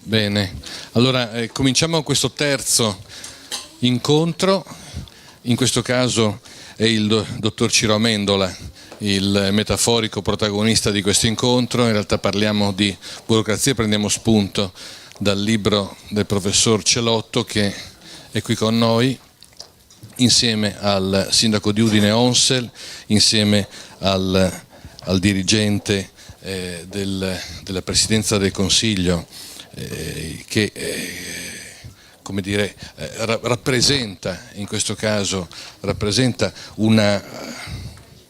Bene, allora cominciamo questo terzo incontro. In questo caso è il dottor Ciro Amendola il metaforico protagonista di questo incontro. In realtà parliamo di burocrazia, prendiamo spunto dal libro del professor Celotto, che è qui con noi, insieme al sindaco di Udine Onsel, insieme al dirigente della Presidenza del Consiglio, che come dire, rappresenta in questo caso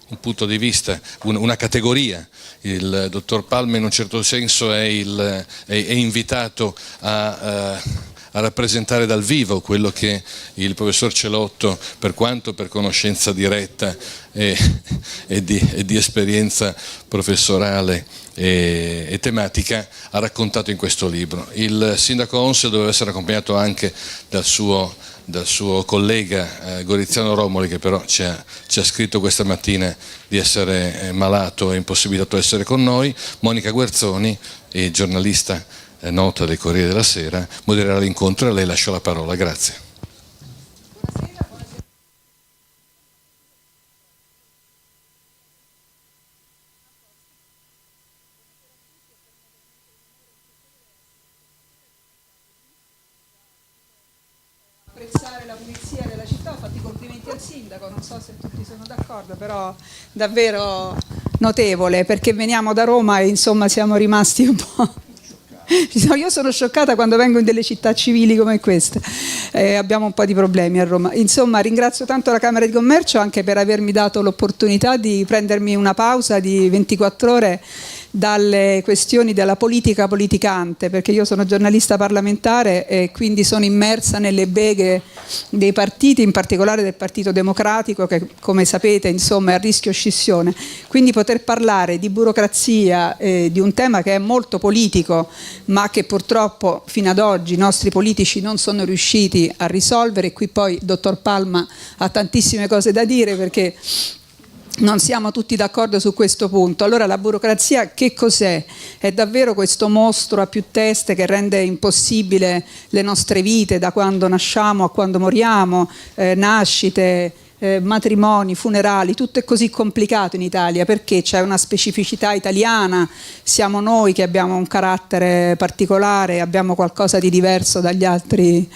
un punto di vista, una categoria. Il dottor Palma in un certo senso è invitato a rappresentare dal vivo quello che il professor Celotto, per quanto per conoscenza diretta e di esperienza professorale e tematica, ha raccontato in questo libro. Il sindaco Onsel doveva essere accompagnato anche dal suo collega Goriziano Romoli, che però ci ha scritto questa mattina di essere malato e impossibilitato ad essere con noi. Monica Guerzoni, giornalista nota del Corriere della Sera, modererà l'incontro e a lei lascio la parola. Grazie. Apprezzare la pulizia della città, ho fatto i complimenti al sindaco, non so se tutti sono d'accordo, però davvero notevole, perché veniamo da Roma e insomma siamo rimasti un po'... Io sono scioccata quando vengo in delle città civili come queste, abbiamo un po' di problemi a Roma. Insomma, ringrazio tanto la Camera di Commercio anche per avermi dato l'opportunità di prendermi una pausa di 24 ore dalle questioni della politica politicante, perché io sono giornalista parlamentare e quindi sono immersa nelle beghe dei partiti, in particolare del Partito Democratico, che come sapete insomma è a rischio scissione. Quindi poter parlare di burocrazia, di un tema che è molto politico, ma che purtroppo fino ad oggi i nostri politici non sono riusciti a risolvere, e qui poi il dottor Palma ha tantissime cose da dire, perché non siamo tutti d'accordo su questo punto. Allora la burocrazia che cos'è? È davvero questo mostro a più teste che rende impossibile le nostre vite, da quando nasciamo a quando moriamo, nascite, matrimoni, funerali, tutto è così complicato in Italia perché c'è una specificità italiana, siamo noi che abbiamo un carattere particolare, abbiamo qualcosa di diverso dagli altri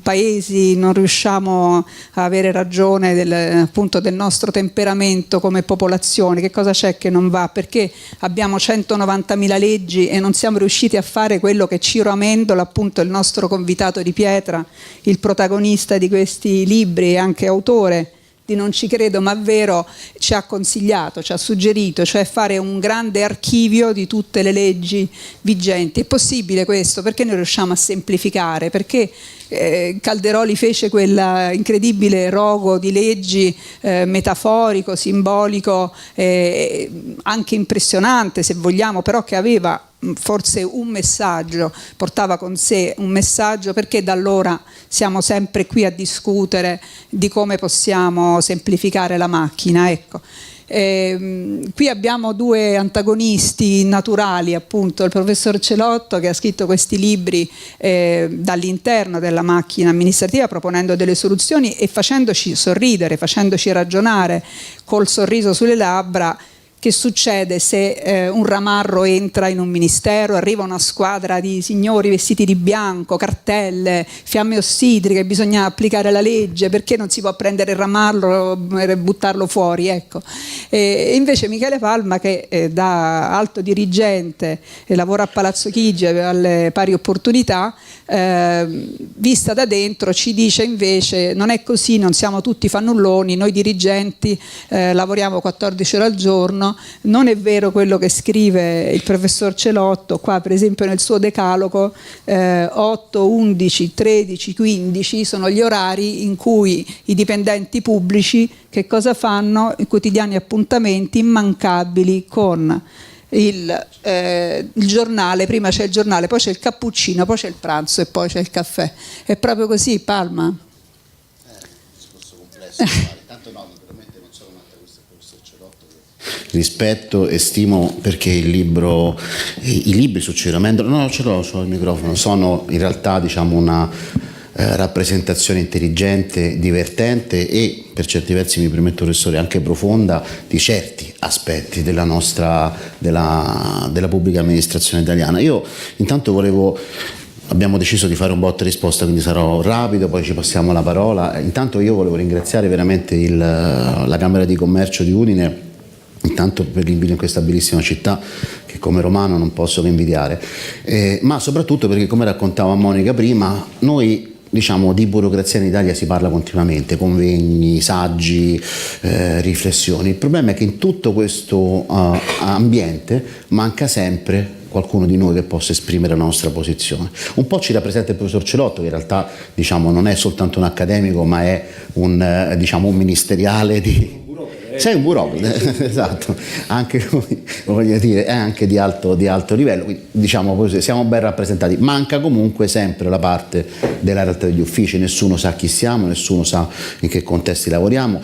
paesi, non riusciamo a avere ragione appunto del nostro temperamento come popolazione. Che cosa c'è che non va? Perché abbiamo 190.000 leggi e non siamo riusciti a fare quello che Ciro Amendola, appunto il nostro convitato di pietra, il protagonista di questi libri e anche autore di Non ci credo ma vero, ci ha consigliato, ci ha suggerito, cioè fare un grande archivio di tutte le leggi vigenti. È possibile questo? Perché noi riusciamo a semplificare? Perché Calderoli fece quella incredibile rogo di leggi, metaforico, simbolico, anche impressionante se vogliamo, però che aveva forse un messaggio, portava con sé un messaggio, perché da allora siamo sempre qui a discutere di come possiamo semplificare la macchina, ecco. Qui abbiamo due antagonisti naturali, appunto il professor Celotto, che ha scritto questi libri dall'interno della macchina amministrativa, proponendo delle soluzioni e facendoci sorridere, facendoci ragionare col sorriso sulle labbra. Che succede se un ramarro entra in un ministero, arriva una squadra di signori vestiti di bianco, cartelle, fiamme ossidriche, bisogna applicare la legge, perché non si può prendere il ramarro e buttarlo fuori, ecco. E invece Michele Palma, che da alto dirigente lavora a Palazzo Chigi alle pari opportunità, vista da dentro ci dice invece non è così, non siamo tutti fannulloni, noi dirigenti lavoriamo 14 ore al giorno. Non è vero quello che scrive il professor Celotto qua, per esempio nel suo decalogo 8, 11, 13, 15 sono gli orari in cui i dipendenti pubblici che cosa fanno? I quotidiani appuntamenti immancabili con il giornale. Prima c'è il giornale, poi c'è il cappuccino, poi c'è il pranzo e poi c'è il caffè. È proprio così, Palma? Discorso complesso, tanto no, naturalmente non sono un'altra questo il professor Celotto, che rispetto e stimo, perché i libri su Ciro Amendola, no, ce l'ho il microfono, sono in realtà, diciamo, una rappresentazione intelligente, divertente e per certi versi, mi permetto, professore, anche profonda di certi aspetti della pubblica amministrazione italiana. Io intanto abbiamo deciso di fare un botta e risposta, quindi sarò rapido, poi ci passiamo la parola. Intanto io volevo ringraziare veramente la Camera di Commercio di Udine, intanto per l'invito in questa bellissima città che come romano non posso che invidiare, ma soprattutto perché, come raccontava Monica prima, noi, diciamo, di burocrazia in Italia si parla continuamente, convegni, saggi, riflessioni. Il problema è che in tutto questo ambiente manca sempre qualcuno di noi che possa esprimere la nostra posizione. Un po' ci rappresenta il professor Celotto, che in realtà, diciamo, non è soltanto un accademico, ma è un ministeriale di... Sei un burocrate, esatto, anche, voglio dire, è anche di alto livello, quindi, diciamo così, siamo ben rappresentati. Manca comunque sempre la parte della realtà degli uffici, nessuno sa chi siamo, nessuno sa in che contesti lavoriamo.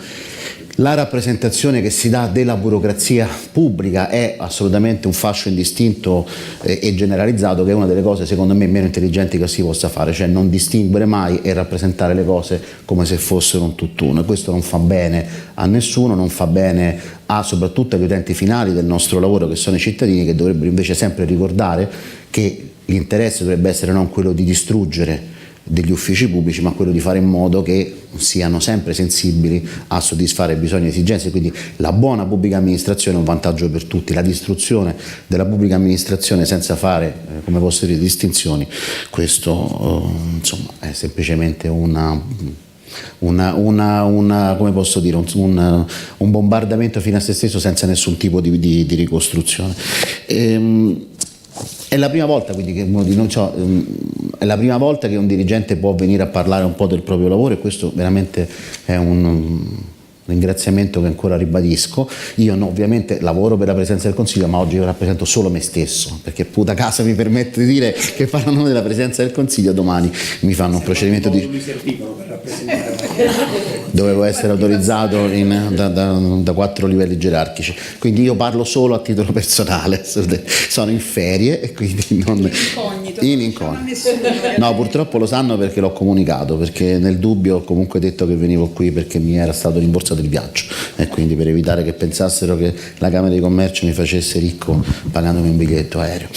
La rappresentazione che si dà della burocrazia pubblica è assolutamente un fascio indistinto e generalizzato, che è una delle cose secondo me meno intelligenti che si possa fare, cioè non distinguere mai e rappresentare le cose come se fossero un tutt'uno, e questo non fa bene a nessuno, non fa bene soprattutto agli utenti finali del nostro lavoro, che sono i cittadini, che dovrebbero invece sempre ricordare che l'interesse dovrebbe essere non quello di distruggere degli uffici pubblici, ma quello di fare in modo che siano sempre sensibili a soddisfare bisogni e esigenze. Quindi la buona pubblica amministrazione è un vantaggio per tutti, la distruzione della pubblica amministrazione senza fare, come posso dire, distinzioni, questo insomma è semplicemente come posso dire, un bombardamento fino a se stesso senza nessun tipo di ricostruzione. È la prima volta, quindi, che è la prima volta che un dirigente può venire a parlare un po' del proprio lavoro, e questo veramente è un ringraziamento che ancora ribadisco. Io ovviamente lavoro per la Presidenza del Consiglio, ma oggi io rappresento solo me stesso, perché puta casa mi permette di dire che parlo a nome della Presidenza del Consiglio, domani mi fanno un procedimento di... Dovevo essere autorizzato da 4 livelli gerarchici, quindi io parlo solo a titolo personale, sono in ferie e quindi non in incognito. No, purtroppo lo sanno perché l'ho comunicato, perché nel dubbio ho comunque detto che venivo qui perché mi era stato rimborsato il viaggio, e quindi per evitare che pensassero che la Camera di Commercio mi facesse ricco pagandomi un biglietto aereo.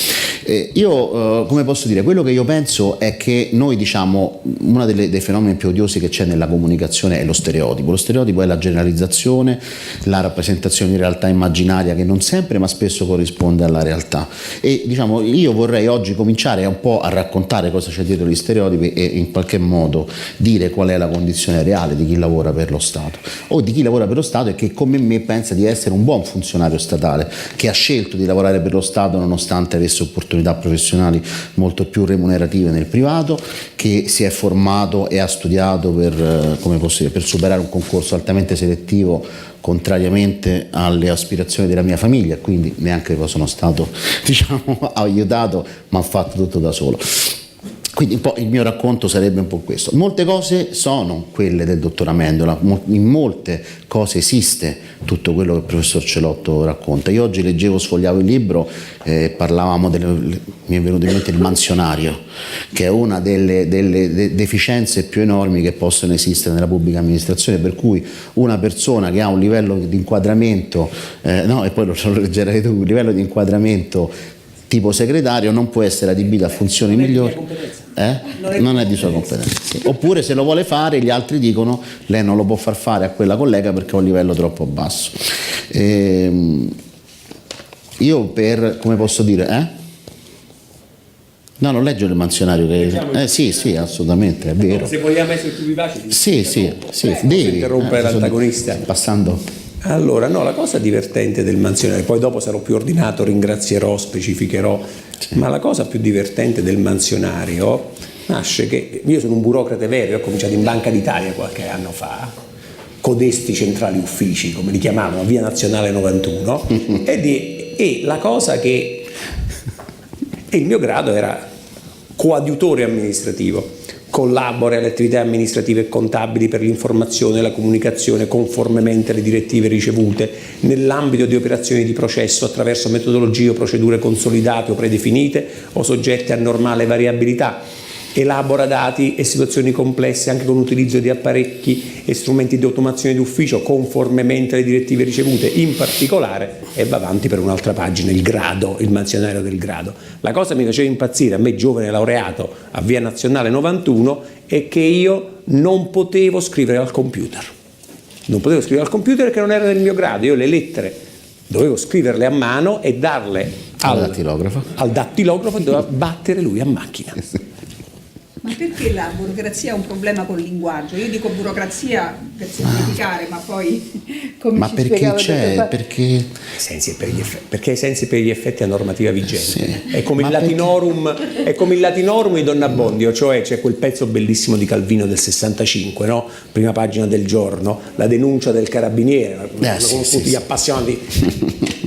Io come posso dire, quello che io penso è che noi, diciamo, uno dei fenomeni più odiosi che c'è nella comunicazione è lo stereotipo. Lo stereotipo è la generalizzazione, la rappresentazione di realtà immaginaria che non sempre ma spesso corrisponde alla realtà, e diciamo io vorrei oggi cominciare un po' a raccontare cosa c'è dietro gli stereotipi e in qualche modo dire qual è la condizione reale di chi lavora per lo Stato, o di chi lavora per lo Stato e che come me pensa di essere un buon funzionario statale, che ha scelto di lavorare per lo Stato nonostante avesse opportunità professionali molto più remunerative nel privato, che si è formato e ha studiato per, come posso dire, per superare un concorso altamente selettivo, contrariamente alle aspirazioni della mia famiglia, quindi neanche sono stato, diciamo, aiutato, ma ho fatto tutto da solo. Quindi un po' il mio racconto sarebbe un po' questo. Molte cose sono quelle del dottor Amendola, in molte cose esiste tutto quello che il professor Celotto racconta. Io oggi sfogliavo il libro, parlavamo mi è venuto in mente il mansionario, che è una delle deficienze più enormi che possono esistere nella pubblica amministrazione, per cui una persona che ha un livello di inquadramento, e poi lo leggerai tu, un livello di inquadramento tipo segretario non può essere adibito a funzioni migliori. Non è di sua competenza. Sì. Oppure se lo vuole fare gli altri dicono lei non lo può far fare a quella collega perché ha un livello troppo basso. Io come posso dire, No, non leggo il mansionario che... sì, assolutamente, è vero. Se vogliamo essere più vivaci... Sì, devi interrompere l'antagonista. Passando... Allora, no, la cosa divertente del mansionario, poi dopo sarò più ordinato, ringrazierò, specificherò, sì. Ma la cosa più divertente del mansionario nasce che io sono un burocrate vero, io ho cominciato in Banca d'Italia qualche anno fa, codesti centrali uffici, come li chiamavano, via Nazionale 91, e la cosa che... E il mio grado era coadiutore amministrativo. collabora alle attività amministrative e contabili per l'informazione e la comunicazione conformemente alle direttive ricevute nell'ambito di operazioni di processo attraverso metodologie o procedure consolidate o predefinite o soggette a normale variabilità. Elabora dati e situazioni complesse anche con l'utilizzo di apparecchi e strumenti di automazione d'ufficio conformemente alle direttive ricevute, in particolare, e va avanti per un'altra pagina, il grado, il mansionario del grado. La cosa che mi faceva impazzire, a me giovane laureato a Via Nazionale 91, è che io non potevo scrivere al computer. Non potevo scrivere al computer perché non era nel mio grado, io le lettere dovevo scriverle a mano e darle al dattilografo e doveva battere lui a macchina. Ma perché la burocrazia ha un problema col linguaggio? Io dico burocrazia per semplificare, ma poi come Ma ci perché spiegava c'è? Perché Perché ai sensi per gli effetti a normativa vigente. Sì. È come il latinorum di Don Abbondio, cioè c'è quel pezzo bellissimo di Calvino del 65, no? Prima pagina del Giorno, la denuncia del carabiniere,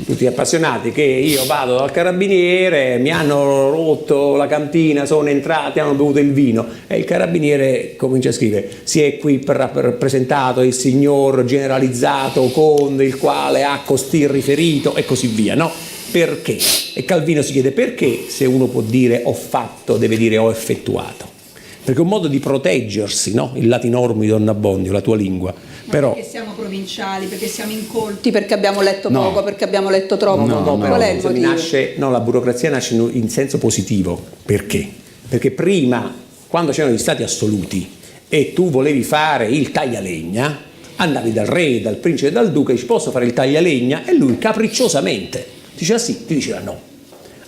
tutti appassionati che io vado dal carabiniere, mi hanno rotto la cantina, sono entrati, hanno bevuto il vino, e il carabiniere comincia a scrivere: si è qui rappresentato il signor generalizzato con il quale ha costì riferito e così via, no? Perché? E Calvino si chiede perché se uno può dire ho fatto deve dire ho effettuato, perché è un modo di proteggersi, no? Il latinorum di Don Abbondio, la tua lingua. Però, perché siamo provinciali, perché siamo incolti, perché abbiamo letto poco, perché abbiamo letto troppo. Qual è il motivo? La burocrazia nasce in senso positivo. Perché? Perché prima, quando c'erano gli stati assoluti e tu volevi fare il taglialegna, andavi dal re, dal principe e dal duca e dici posso fare il taglialegna? E lui capricciosamente diceva sì, ti diceva no.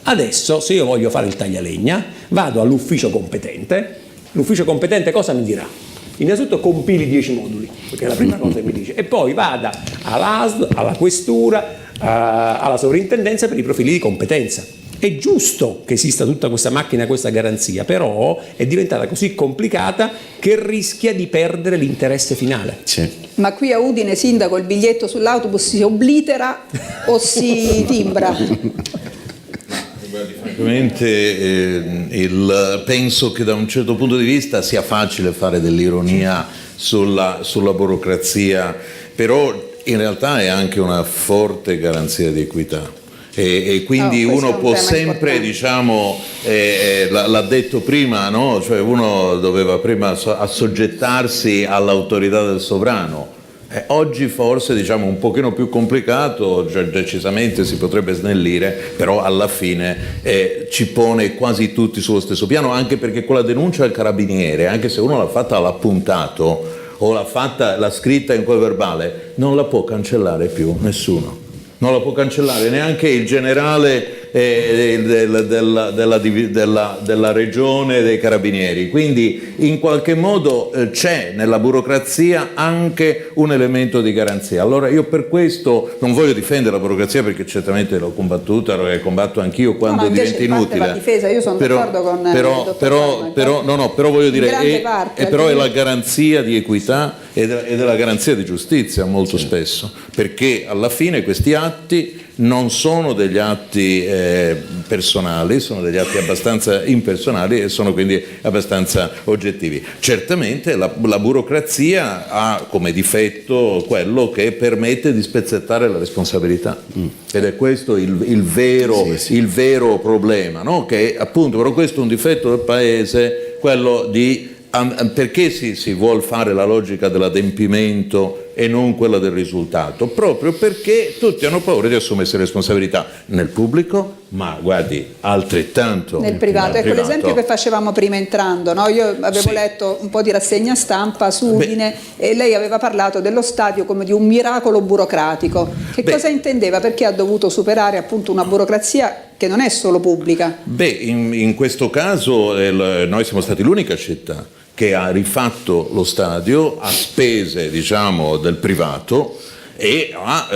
Adesso se io voglio fare il taglialegna vado all'ufficio competente, l'ufficio competente cosa mi dirà? Innanzitutto compili 10 moduli, perché è la prima cosa che mi dice, e poi vada all'ASL, alla questura, alla sovrintendenza per i profili di competenza. È giusto che esista tutta questa macchina, questa garanzia, però è diventata così complicata che rischia di perdere l'interesse finale. Sì. Ma qui a Udine, sindaco, il biglietto sull'autobus si oblitera o si timbra? Francamente penso che da un certo punto di vista sia facile fare dell'ironia sulla burocrazia, però in realtà è anche una forte garanzia di equità. E quindi uno può sempre, diciamo, l'ha detto prima, no? Cioè uno doveva prima assoggettarsi all'autorità del sovrano. Oggi forse, diciamo, un pochino più complicato, cioè decisamente si potrebbe snellire, però alla fine ci pone quasi tutti sullo stesso piano, anche perché con la denuncia al carabiniere, anche se uno l'ha fatta all'appuntato o l'ha scritta in quel verbale, non la può cancellare più nessuno. Non la può cancellare neanche il generale della regione dei carabinieri, quindi in qualche modo c'è nella burocrazia anche un elemento di garanzia. Allora io per questo non voglio difendere la burocrazia, perché certamente l'ho combattuta e combatto anch'io quando diventa inutile. Va difesa, io sono d'accordo con il dottor Palma, però voglio dire però è la altrimenti... garanzia di equità e della garanzia di giustizia molto spesso, perché alla fine questi atti non sono degli atti personali, sono degli atti abbastanza impersonali e sono quindi abbastanza oggettivi. Certamente la burocrazia ha come difetto quello che permette di spezzettare la responsabilità, ed è questo il vero problema, no? Che appunto, però questo è un difetto del Paese, quello di perché si vuol fare la logica dell'adempimento e non quella del risultato? Proprio perché tutti hanno paura di assumersi responsabilità nel pubblico, ma guardi, altrettanto nel privato. Ecco l'esempio che facevamo prima entrando, no? Io avevo letto un po' di rassegna stampa su Udine e lei aveva parlato dello stadio come di un miracolo burocratico. Cosa intendeva? Perché ha dovuto superare appunto una burocrazia che non è solo pubblica? In questo caso noi siamo stati l'unica città che ha rifatto lo stadio a spese, diciamo, del privato, e ha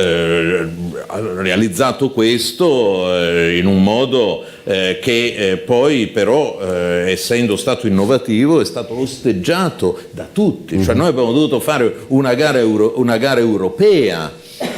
realizzato questo in un modo che poi però, essendo stato innovativo, è stato osteggiato da tutti. Cioè noi abbiamo dovuto fare una gara europea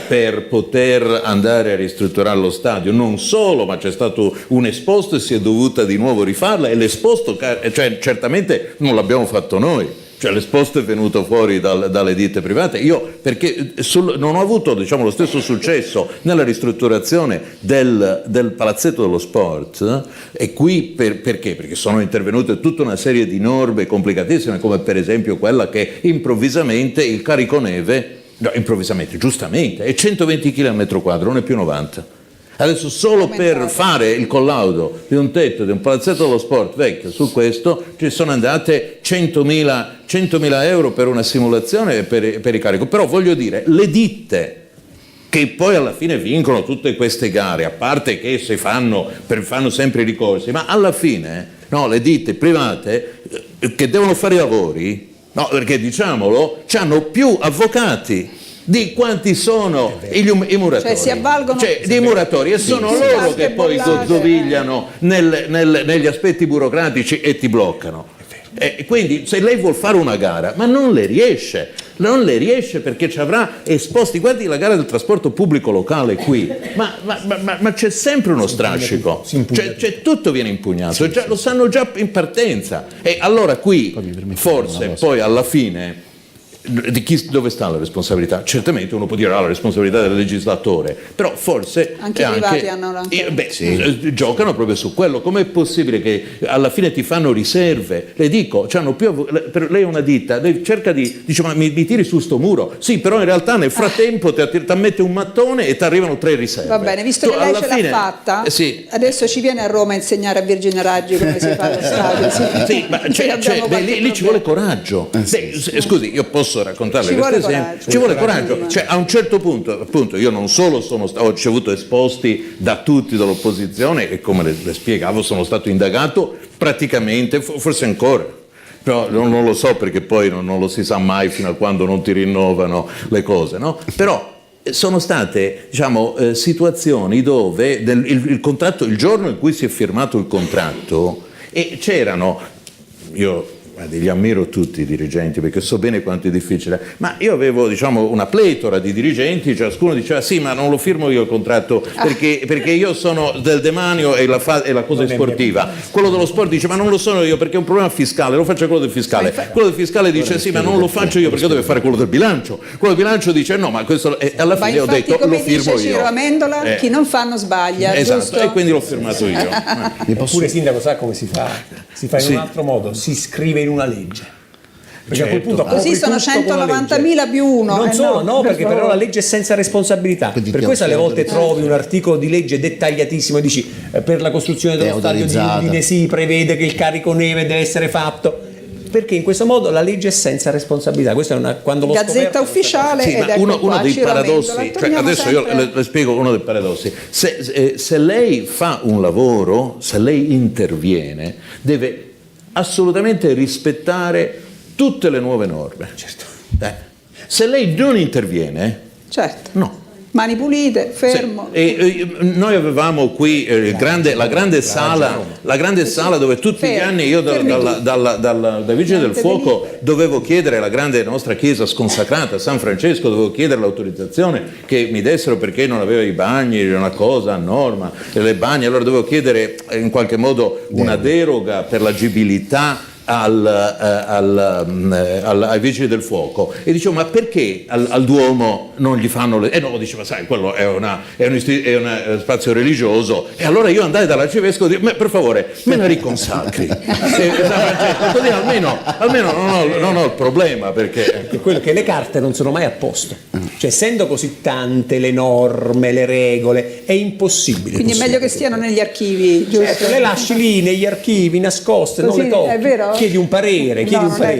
per poter andare a ristrutturare lo stadio. Non solo, ma c'è stato un esposto e si è dovuta di nuovo rifarla, e l'esposto, cioè, certamente non l'abbiamo fatto noi. Cioè l'esposto è venuto fuori dalle ditte private. Io perché non ho avuto, diciamo, lo stesso successo nella ristrutturazione del palazzetto dello sport, e qui perché? Perché sono intervenute tutta una serie di norme complicatissime, come per esempio quella che improvvisamente il carico neve, no, improvvisamente, giustamente, è 120 kg al metro quadro, non è più 90. Adesso solo per fare il collaudo di un tetto di un palazzetto dello sport vecchio su questo ci sono andate 100.000 euro per una simulazione e per i carico. Però voglio dire, le ditte che poi alla fine vincono tutte queste gare, a parte che se fanno sempre i ricorsi, ma alla fine no, le ditte private che devono fare i lavori, no, perché diciamolo, hanno più avvocati di quanti sono i muratori, cioè si avvalgono, dei muratori, e sono loro che poi gozzovigliano negli aspetti burocratici e ti bloccano. Quindi se lei vuol fare una gara, ma non le riesce perché ci avrà esposti. Guardi la gara del trasporto pubblico locale qui, ma c'è sempre uno strascico, cioè tutto viene impugnato, lo sanno già in partenza, e allora qui forse poi alla fine dove sta la responsabilità? Certamente uno può dire la responsabilità del legislatore, però forse anche i privati hanno la... giocano proprio su quello. Com'è possibile che alla fine ti fanno riserve? Le dico, per lei è una ditta, lei cerca dice ma mi tiri su sto muro, sì, però in realtà nel frattempo ti ammette un mattone e ti arrivano 3 riserve. Va bene, visto che lei ce l'ha fatta, adesso ci viene a Roma a insegnare a Virginia Raggi come si fa lo stadio. Sì, ma lì ci vuole coraggio. Scusi, io posso raccontarle questo esempio, ci vuole coraggio, cioè a un certo punto, appunto, io non solo ho ricevuto esposti da tutti dall'opposizione, e come le spiegavo sono stato indagato praticamente, forse ancora, però non lo so, perché poi non lo si sa mai fino a quando non ti rinnovano le cose, no? Però sono state, diciamo, situazioni dove il contratto, il giorno in cui si è firmato il contratto, e c'erano, io li ammiro tutti i dirigenti perché so bene quanto è difficile, ma io avevo, diciamo, una pletora di dirigenti, ciascuno diceva sì, ma non lo firmo io il contratto perché io sono del demanio e la cosa è sportiva. Quello dello sport dice ma non lo sono io perché è un problema fiscale, lo faccio quello del fiscale. Quello del fiscale dice sì, ma non lo faccio io perché deve fare quello del bilancio. Quello del bilancio dice no, ma questo alla fine ho detto lo firmo io. Ciro Amendola, chi non fa non sbaglia. Esatto, giusto? E quindi l'ho firmato io. Eppure sindaco sa come si fa? Si fa in un altro modo, si scrive in una legge. Perché a quel punto così sono 190.000 più uno. Non solo, perché però la legge è senza responsabilità. Per questo alle volte trovi un articolo di legge dettagliatissimo e dici per la costruzione dello stadio di Udine si prevede che il carico neve deve essere fatto. Perché in questo modo la legge è senza responsabilità. Questa è quando Gazzetta ufficiale. Sì, ed uno dei paradossi, adesso io le spiego uno dei paradossi. Se lei fa un lavoro, se lei interviene, deve assolutamente rispettare tutte le nuove norme. Certo. Se lei non interviene, certo. No. Mani pulite, fermo. Noi avevamo qui la grande sala dove tutti gli anni io dalla Vigile del Fuoco dovevo chiedere alla grande nostra chiesa sconsacrata, San Francesco, dovevo chiedere l'autorizzazione che mi dessero perché non aveva i bagni, una cosa a norma, le bagne, allora dovevo chiedere in qualche modo una deroga per l'agibilità ai vigili del fuoco, e dicevo ma perché al Duomo non gli fanno no, diceva sai quello è uno spazio religioso, e allora io andai dall'arcivescovo e dicevo per favore me la riconsacri così almeno non ho il problema, perché quello che le carte non sono mai a posto, cioè essendo così tante le norme, le regole, è impossibile. Quindi è meglio che stiano negli archivi, giusto? Certo, le lasci lì negli archivi nascoste, così, non le tocchi. È vero? Chiedi un parere,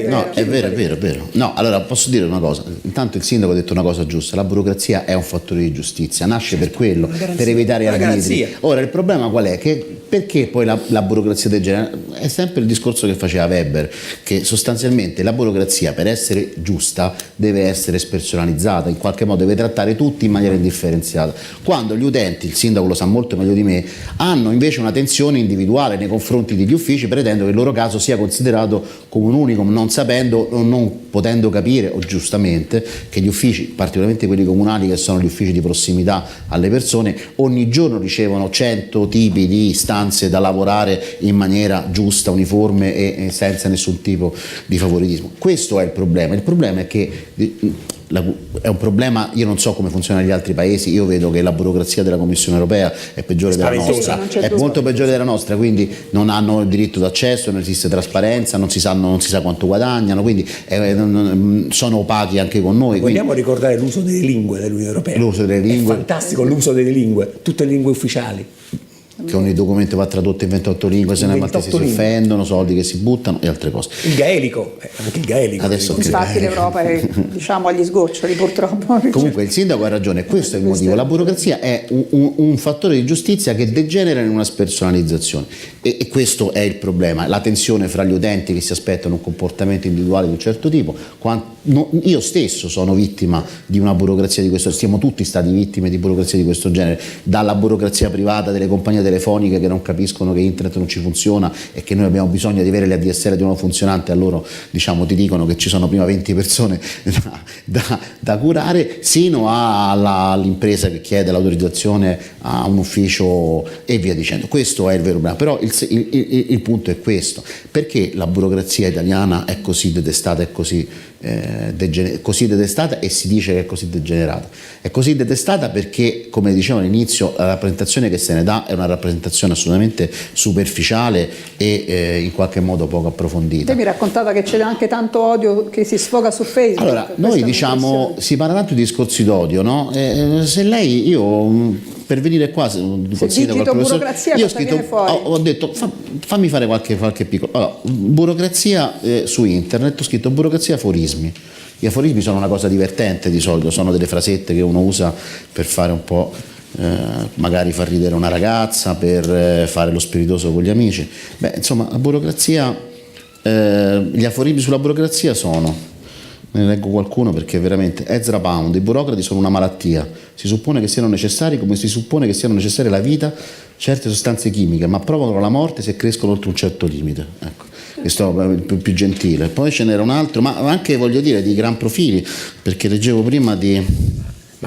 No, è vero. No, allora posso dire una cosa. Intanto il sindaco ha detto una cosa giusta: la burocrazia è un fattore di giustizia, nasce per quello, per evitare arbitri. Ora il problema qual è? Che perché poi la burocrazia del genere è sempre il discorso che faceva Weber, che sostanzialmente la burocrazia per essere giusta deve essere spersonalizzata, in qualche modo deve trattare tutti in maniera indifferenziata, quando gli utenti, il sindaco lo sa molto meglio di me, hanno invece una tensione individuale nei confronti degli uffici, pretendendo che il loro caso sia considerato come un unicum, non sapendo o non potendo capire, o giustamente, che gli uffici, particolarmente quelli comunali che sono gli uffici di prossimità alle persone, ogni giorno ricevono 100 tipi di istanze da lavorare in maniera giusta, uniforme e senza nessun tipo di favoritismo. Questo è il problema. Il problema è che è un problema, io non so come funziona negli altri paesi, io vedo che la burocrazia della Commissione europea è peggiore della nostra, è molto peggiore della nostra, quindi non hanno il diritto d'accesso, non esiste trasparenza, non si sa quanto guadagnano, quindi sono opachi anche con noi. Vogliamo ricordare l'uso delle lingue dell'Unione Europea. L'uso delle lingue. È fantastico l'uso delle lingue, tutte le lingue ufficiali. Che ogni documento va tradotto in 28 lingue, se ne maltesi si offendono, soldi che si buttano e altre cose. Il gaelico, anche il gaelico. Adesso Infatti l'Europa è, diciamo, agli sgoccioli, purtroppo. Comunque il sindaco ha ragione, questo è il motivo. La burocrazia è un fattore di giustizia che degenera in una spersonalizzazione e questo è il problema, la tensione fra gli utenti che si aspettano un comportamento individuale di un certo tipo. Io stesso sono vittima di una burocrazia di questo, siamo tutti stati vittime di burocrazia di questo genere, dalla burocrazia privata delle compagnie telefoniche che non capiscono che internet non ci funziona e che noi abbiamo bisogno di avere le ADSL di nuovo funzionante, a loro ti dicono che ci sono prima 20 persone da curare, sino all'impresa che chiede l'autorizzazione a un ufficio e via dicendo. Questo è il vero problema, però il punto è questo: perché la burocrazia italiana è così detestata, è così detestata e si dice che è così degenerata? È così detestata perché, come dicevo all'inizio, la rappresentazione che se ne dà è una rappresentazione assolutamente superficiale e in qualche modo poco approfondita. Te mi raccontava che c'è anche tanto odio che si sfoga su Facebook. Allora, noi si parla tanto di discorsi d'odio, no? Se lei, per venire qua, se digito burocrazia, io ho detto fammi fare qualche piccolo. Allora, burocrazia su internet, ho scritto burocrazia aforismi. Gli aforismi sono una cosa divertente di solito, sono delle frasette che uno usa per fare un po', magari far ridere una ragazza, per fare lo spiritoso con gli amici. Beh, insomma, la burocrazia, gli aforismi sulla burocrazia sono, ne leggo qualcuno perché veramente: Ezra Pound, i burocrati sono una malattia, si suppone che siano necessari come si suppone che siano necessarie la vita certe sostanze chimiche, ma provocano la morte se crescono oltre un certo limite. Ecco, questo è più gentile. Poi ce n'era un altro, ma anche, voglio dire, di gran profili, perché leggevo prima di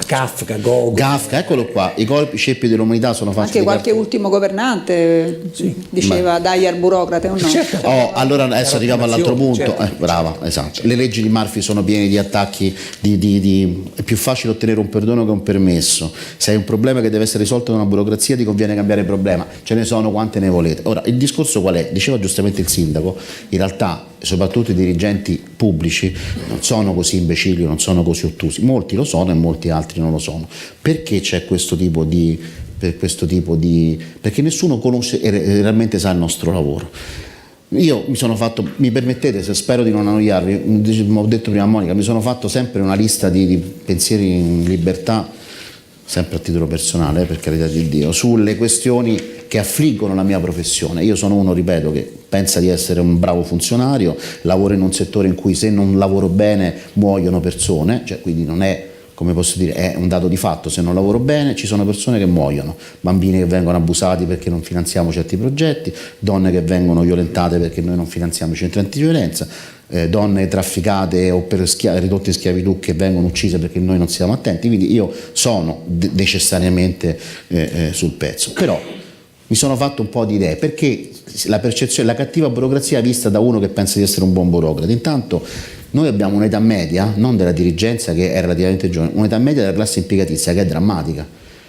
Kafka, Gogol. Kafka, eccolo qua: i colpi ceppi dell'umanità sono fatti anche qualche ultimo governante diceva dai al burocrate o no? Certo. Allora adesso arriviamo all'altro punto, certo. Brava, esatto. Le leggi di Murphy sono piene di attacchi è più facile ottenere un perdono che un permesso. Se hai un problema che deve essere risolto da una burocrazia, ti conviene cambiare problema, ce ne sono quante ne volete. Ora, il discorso qual è? Diceva giustamente il sindaco, in realtà soprattutto i dirigenti pubblici non sono così imbecilli, non sono così ottusi, molti lo sono e molti altri non lo sono. Perché c'è questo tipo di perché nessuno conosce e realmente sa il nostro lavoro. Io mi permettete, se spero di non annoiarvi, ho detto prima a Monica, mi sono fatto sempre una lista di pensieri in libertà, sempre a titolo personale, per carità di Dio, sulle questioni che affliggono la mia professione. Io sono uno, ripeto, che pensa di essere un bravo funzionario, lavoro in un settore in cui se non lavoro bene muoiono persone, cioè quindi non è, come posso dire, è un dato di fatto: se non lavoro bene ci sono persone che muoiono, bambini che vengono abusati perché non finanziamo certi progetti, donne che vengono violentate perché noi non finanziamo i centri antiviolenza, donne trafficate o ridotte in schiavitù che vengono uccise perché noi non siamo attenti. Quindi io sono necessariamente sul pezzo, però mi sono fatto un po' di idee, perché la percezione, la cattiva burocrazia vista da uno che pensa di essere un buon burocrate. Intanto noi abbiamo un'età media, non della dirigenza che è relativamente giovane, un'età media della classe impiegatizia che è drammatica.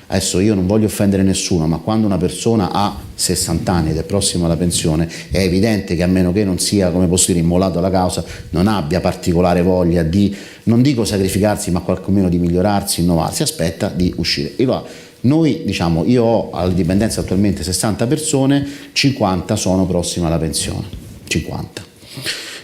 Adesso io non voglio offendere nessuno, ma quando una persona ha 60 anni ed è prossima alla pensione, è evidente che, a meno che non sia, come posso dire, immolato alla causa, non abbia particolare voglia di, non dico sacrificarsi, ma qualcomeno di migliorarsi, innovarsi, aspetta di uscire. Noi, diciamo, io ho alla dipendenza attualmente 60 persone, 50 sono prossime alla pensione, 50.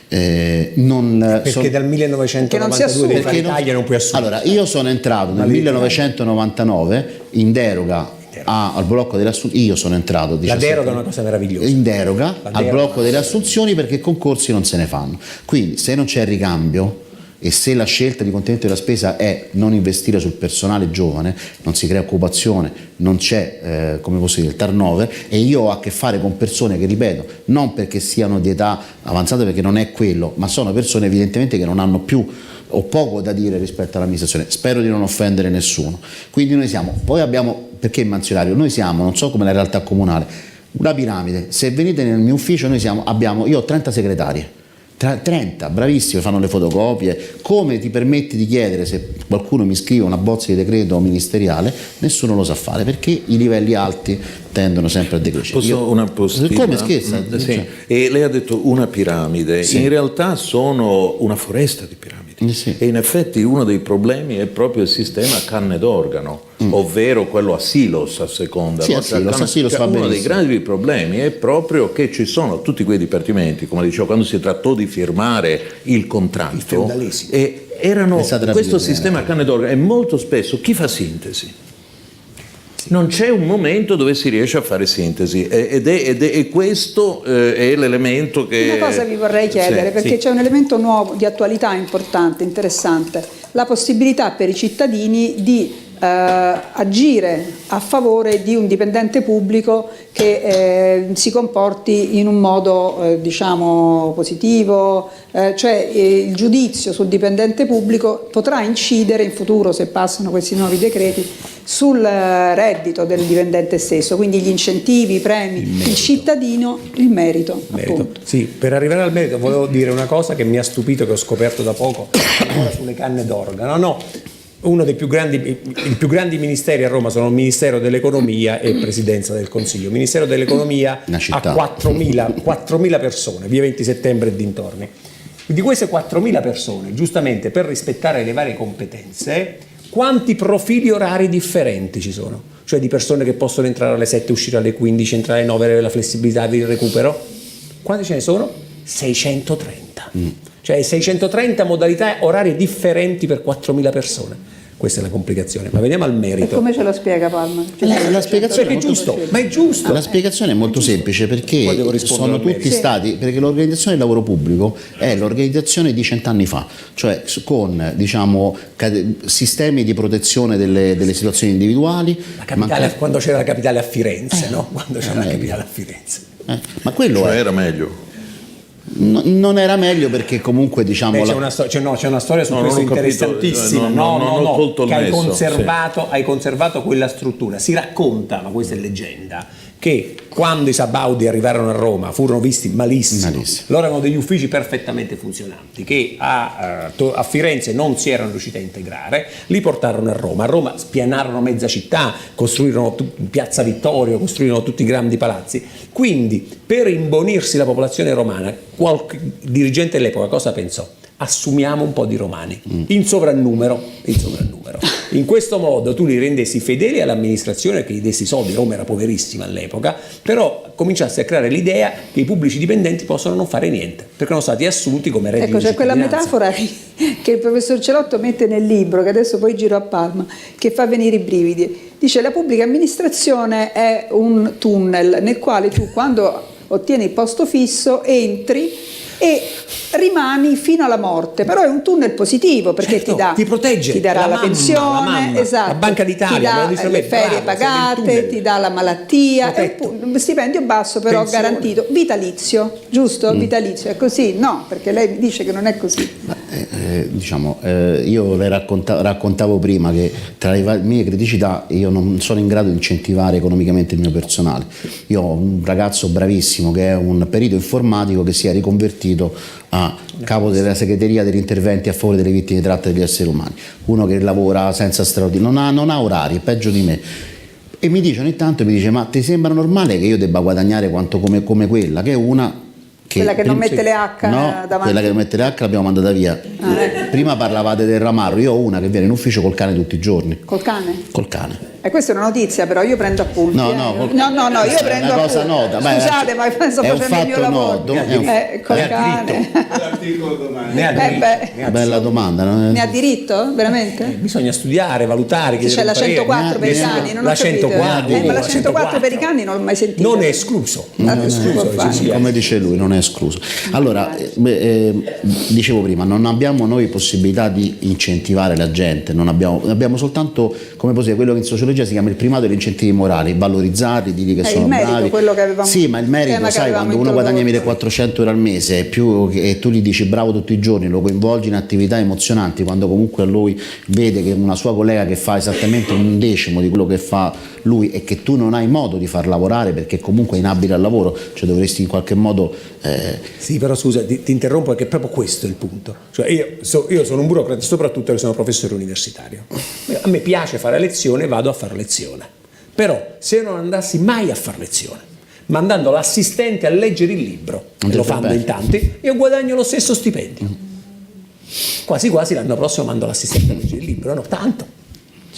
Perché dal 1992 devi fare Italia, non puoi assumere. Allora, io sono entrato nel 1999 in deroga al blocco delle assunzioni. Io sono entrato, la deroga è una cosa meravigliosa, in deroga al blocco delle assunzioni, perché concorsi non se ne fanno. Quindi se non c'è ricambio e se la scelta di contenimento della spesa è non investire sul personale giovane, non si crea occupazione, non c'è come posso dire, il turnover, e io ho a che fare con persone che, ripeto, non perché siano di età avanzata, perché non è quello, ma sono persone evidentemente che non hanno più o poco da dire rispetto all'amministrazione. Spero di non offendere nessuno. Quindi noi siamo, poi abbiamo, perché il mansionario? Noi siamo, non so come la realtà comunale, una piramide. Se venite nel mio ufficio io ho 30 segretarie, 30 bravissime, fanno le fotocopie. Come ti permetti di chiedere se qualcuno mi scrive una bozza di decreto ministeriale? Nessuno lo sa fare, perché i livelli alti tendono sempre a decrescere. Una postilla? Come scherza? Sì. E lei ha detto una piramide, sì. In realtà sono una foresta di piramidi. Sì. E in effetti uno dei problemi è proprio il sistema canne d'organo, ovvero quello a silos a seconda. Sì, a silos va uno benissimo. dei grandi problemi è proprio che ci sono tutti quei dipartimenti, come dicevo, quando si trattò di firmare il contratto, il feudalesimo. e erano questo rapidità. sistema canne d'organo, e molto spesso chi fa sintesi? Non c'è un momento dove si riesce a fare sintesi, e questo è l'elemento che... Una cosa vi vorrei chiedere, perché c'è un elemento nuovo di attualità importante, interessante, la possibilità per i cittadini di agire a favore di un dipendente pubblico che si comporti in un modo diciamo positivo, cioè il giudizio sul dipendente pubblico potrà incidere in futuro, se passano questi nuovi decreti, sul reddito del dipendente stesso, quindi gli incentivi, i premi, il cittadino, il merito. Appunto. Sì, per arrivare al merito volevo dire una cosa che mi ha stupito, che ho scoperto da poco, ancora sulle canne d'organo. No, uno dei più grandi ministeri a Roma sono il Ministero dell'Economia e Presidenza del Consiglio. Il Ministero dell'Economia ha 4.000 persone, via 20 settembre e dintorni. Di queste 4.000 persone, giustamente per rispettare le varie competenze, quanti profili orari differenti ci sono? Cioè di persone che possono entrare alle 7, uscire alle 15, entrare alle 9, avere la flessibilità del recupero? Quanti ce ne sono? 630. Cioè 630 modalità orarie differenti per 4.000 persone. Questa è la complicazione, ma veniamo al merito. E come ce lo spiega Palma? La spiegazione Perché è giusto, ma è giusto. La spiegazione è molto semplice, perché sono tutti stati, perché l'organizzazione del lavoro pubblico è l'organizzazione di 100 anni fa, cioè con sistemi di protezione delle situazioni individuali. Quando c'era la capitale a Firenze, no? Quando c'era la capitale a Firenze. Ma quello era meglio. Non era meglio, perché comunque diciamo c'è una storia su questo interessantissima, che hai conservato quella struttura. Si racconta, ma questa è leggenda, che quando i Sabaudi arrivarono a Roma furono visti malissimo. Loro avevano degli uffici perfettamente funzionanti che a Firenze non si erano riusciti a integrare, li portarono a Roma spianarono mezza città, costruirono Piazza Vittorio, costruirono tutti i grandi palazzi. Quindi, per imbonirsi la popolazione romana, qualche dirigente all'epoca cosa pensò? Assumiamo un po' di romani in sovrannumero. In questo modo tu li rendessi fedeli all'amministrazione, che gli dessi soldi. Roma era poverissima all'epoca, però cominciassi a creare l'idea che i pubblici dipendenti possono non fare niente perché sono stati assunti come reddito. Ecco, c'è quella metafora che il professor Celotto mette nel libro, che adesso poi giro a Palma, che fa venire i brividi. Dice: la pubblica amministrazione è un tunnel nel quale tu, quando ottieni il posto fisso, entri e rimani fino alla morte, però è un tunnel positivo, perché ti protegge, ti darà la pensione, esatto, la Banca d'Italia, ti dà le ferie pagate, ti dà la malattia, è un stipendio basso però pensione garantito, vitalizio, giusto? Vitalizio, è così? No, perché lei dice che non è così. Io le raccontavo prima che tra le mie criticità io non sono in grado di incentivare economicamente il mio personale. Io ho un ragazzo bravissimo che è un perito informatico che si è riconvertito a capo della segreteria degli interventi a favore delle vittime di tratta degli esseri umani, uno che lavora senza straordinario, non ha orari, è peggio di me, e mi dice ogni tanto, ma ti sembra normale che io debba guadagnare quanto come quella, che è una quella che non mette le H davanti? Quella che non mette le H l'abbiamo mandata via. Prima parlavate del Ramarro, io ho una che viene in ufficio col cane tutti i giorni. Col cane? Col cane. questa è una notizia, però io prendo appunti. No, no, io questa è prendo una cosa appunti. nota. Scusate, ma sto è un facendo il mio fatto lavoro. noto. Col cane. Bella domanda. Ne ha diritto? Veramente? Bisogna studiare, valutare. C'è la 104 per i cani, non ho la capito. 104, Ma la 104 per i cani non l'ho mai sentita. Non è escluso. Come dice lui, non è escluso. Allora, dicevo prima, non abbiamo noi possibilità di incentivare la gente, abbiamo soltanto, come posso dire, quello che in sociologia si chiama il primato degli incentivi morali, valorizzarli, dirgli che sono il merito, bravi. quello che avevamo, sì, ma il merito, sai, quando uno guadagna 1400 euro al mese e tu gli dici bravo tutti i giorni, lo coinvolgi in attività emozionanti, quando comunque lui vede che una sua collega che fa esattamente un decimo di quello che fa lui e che tu non hai modo di far lavorare perché comunque è inabile al lavoro, cioè dovresti in qualche modo Sì, però scusa, ti interrompo perché proprio questo è il punto. Cioè io sono un burocrate, soprattutto che sono professore universitario. A me piace fare lezione, vado a fare lezione. Però se non andassi mai a fare lezione, mandando l'assistente a leggere il libro, lo fanno in tanti, io guadagno lo stesso stipendio. Quasi quasi l'anno prossimo mando l'assistente a leggere il libro, no? Tanto.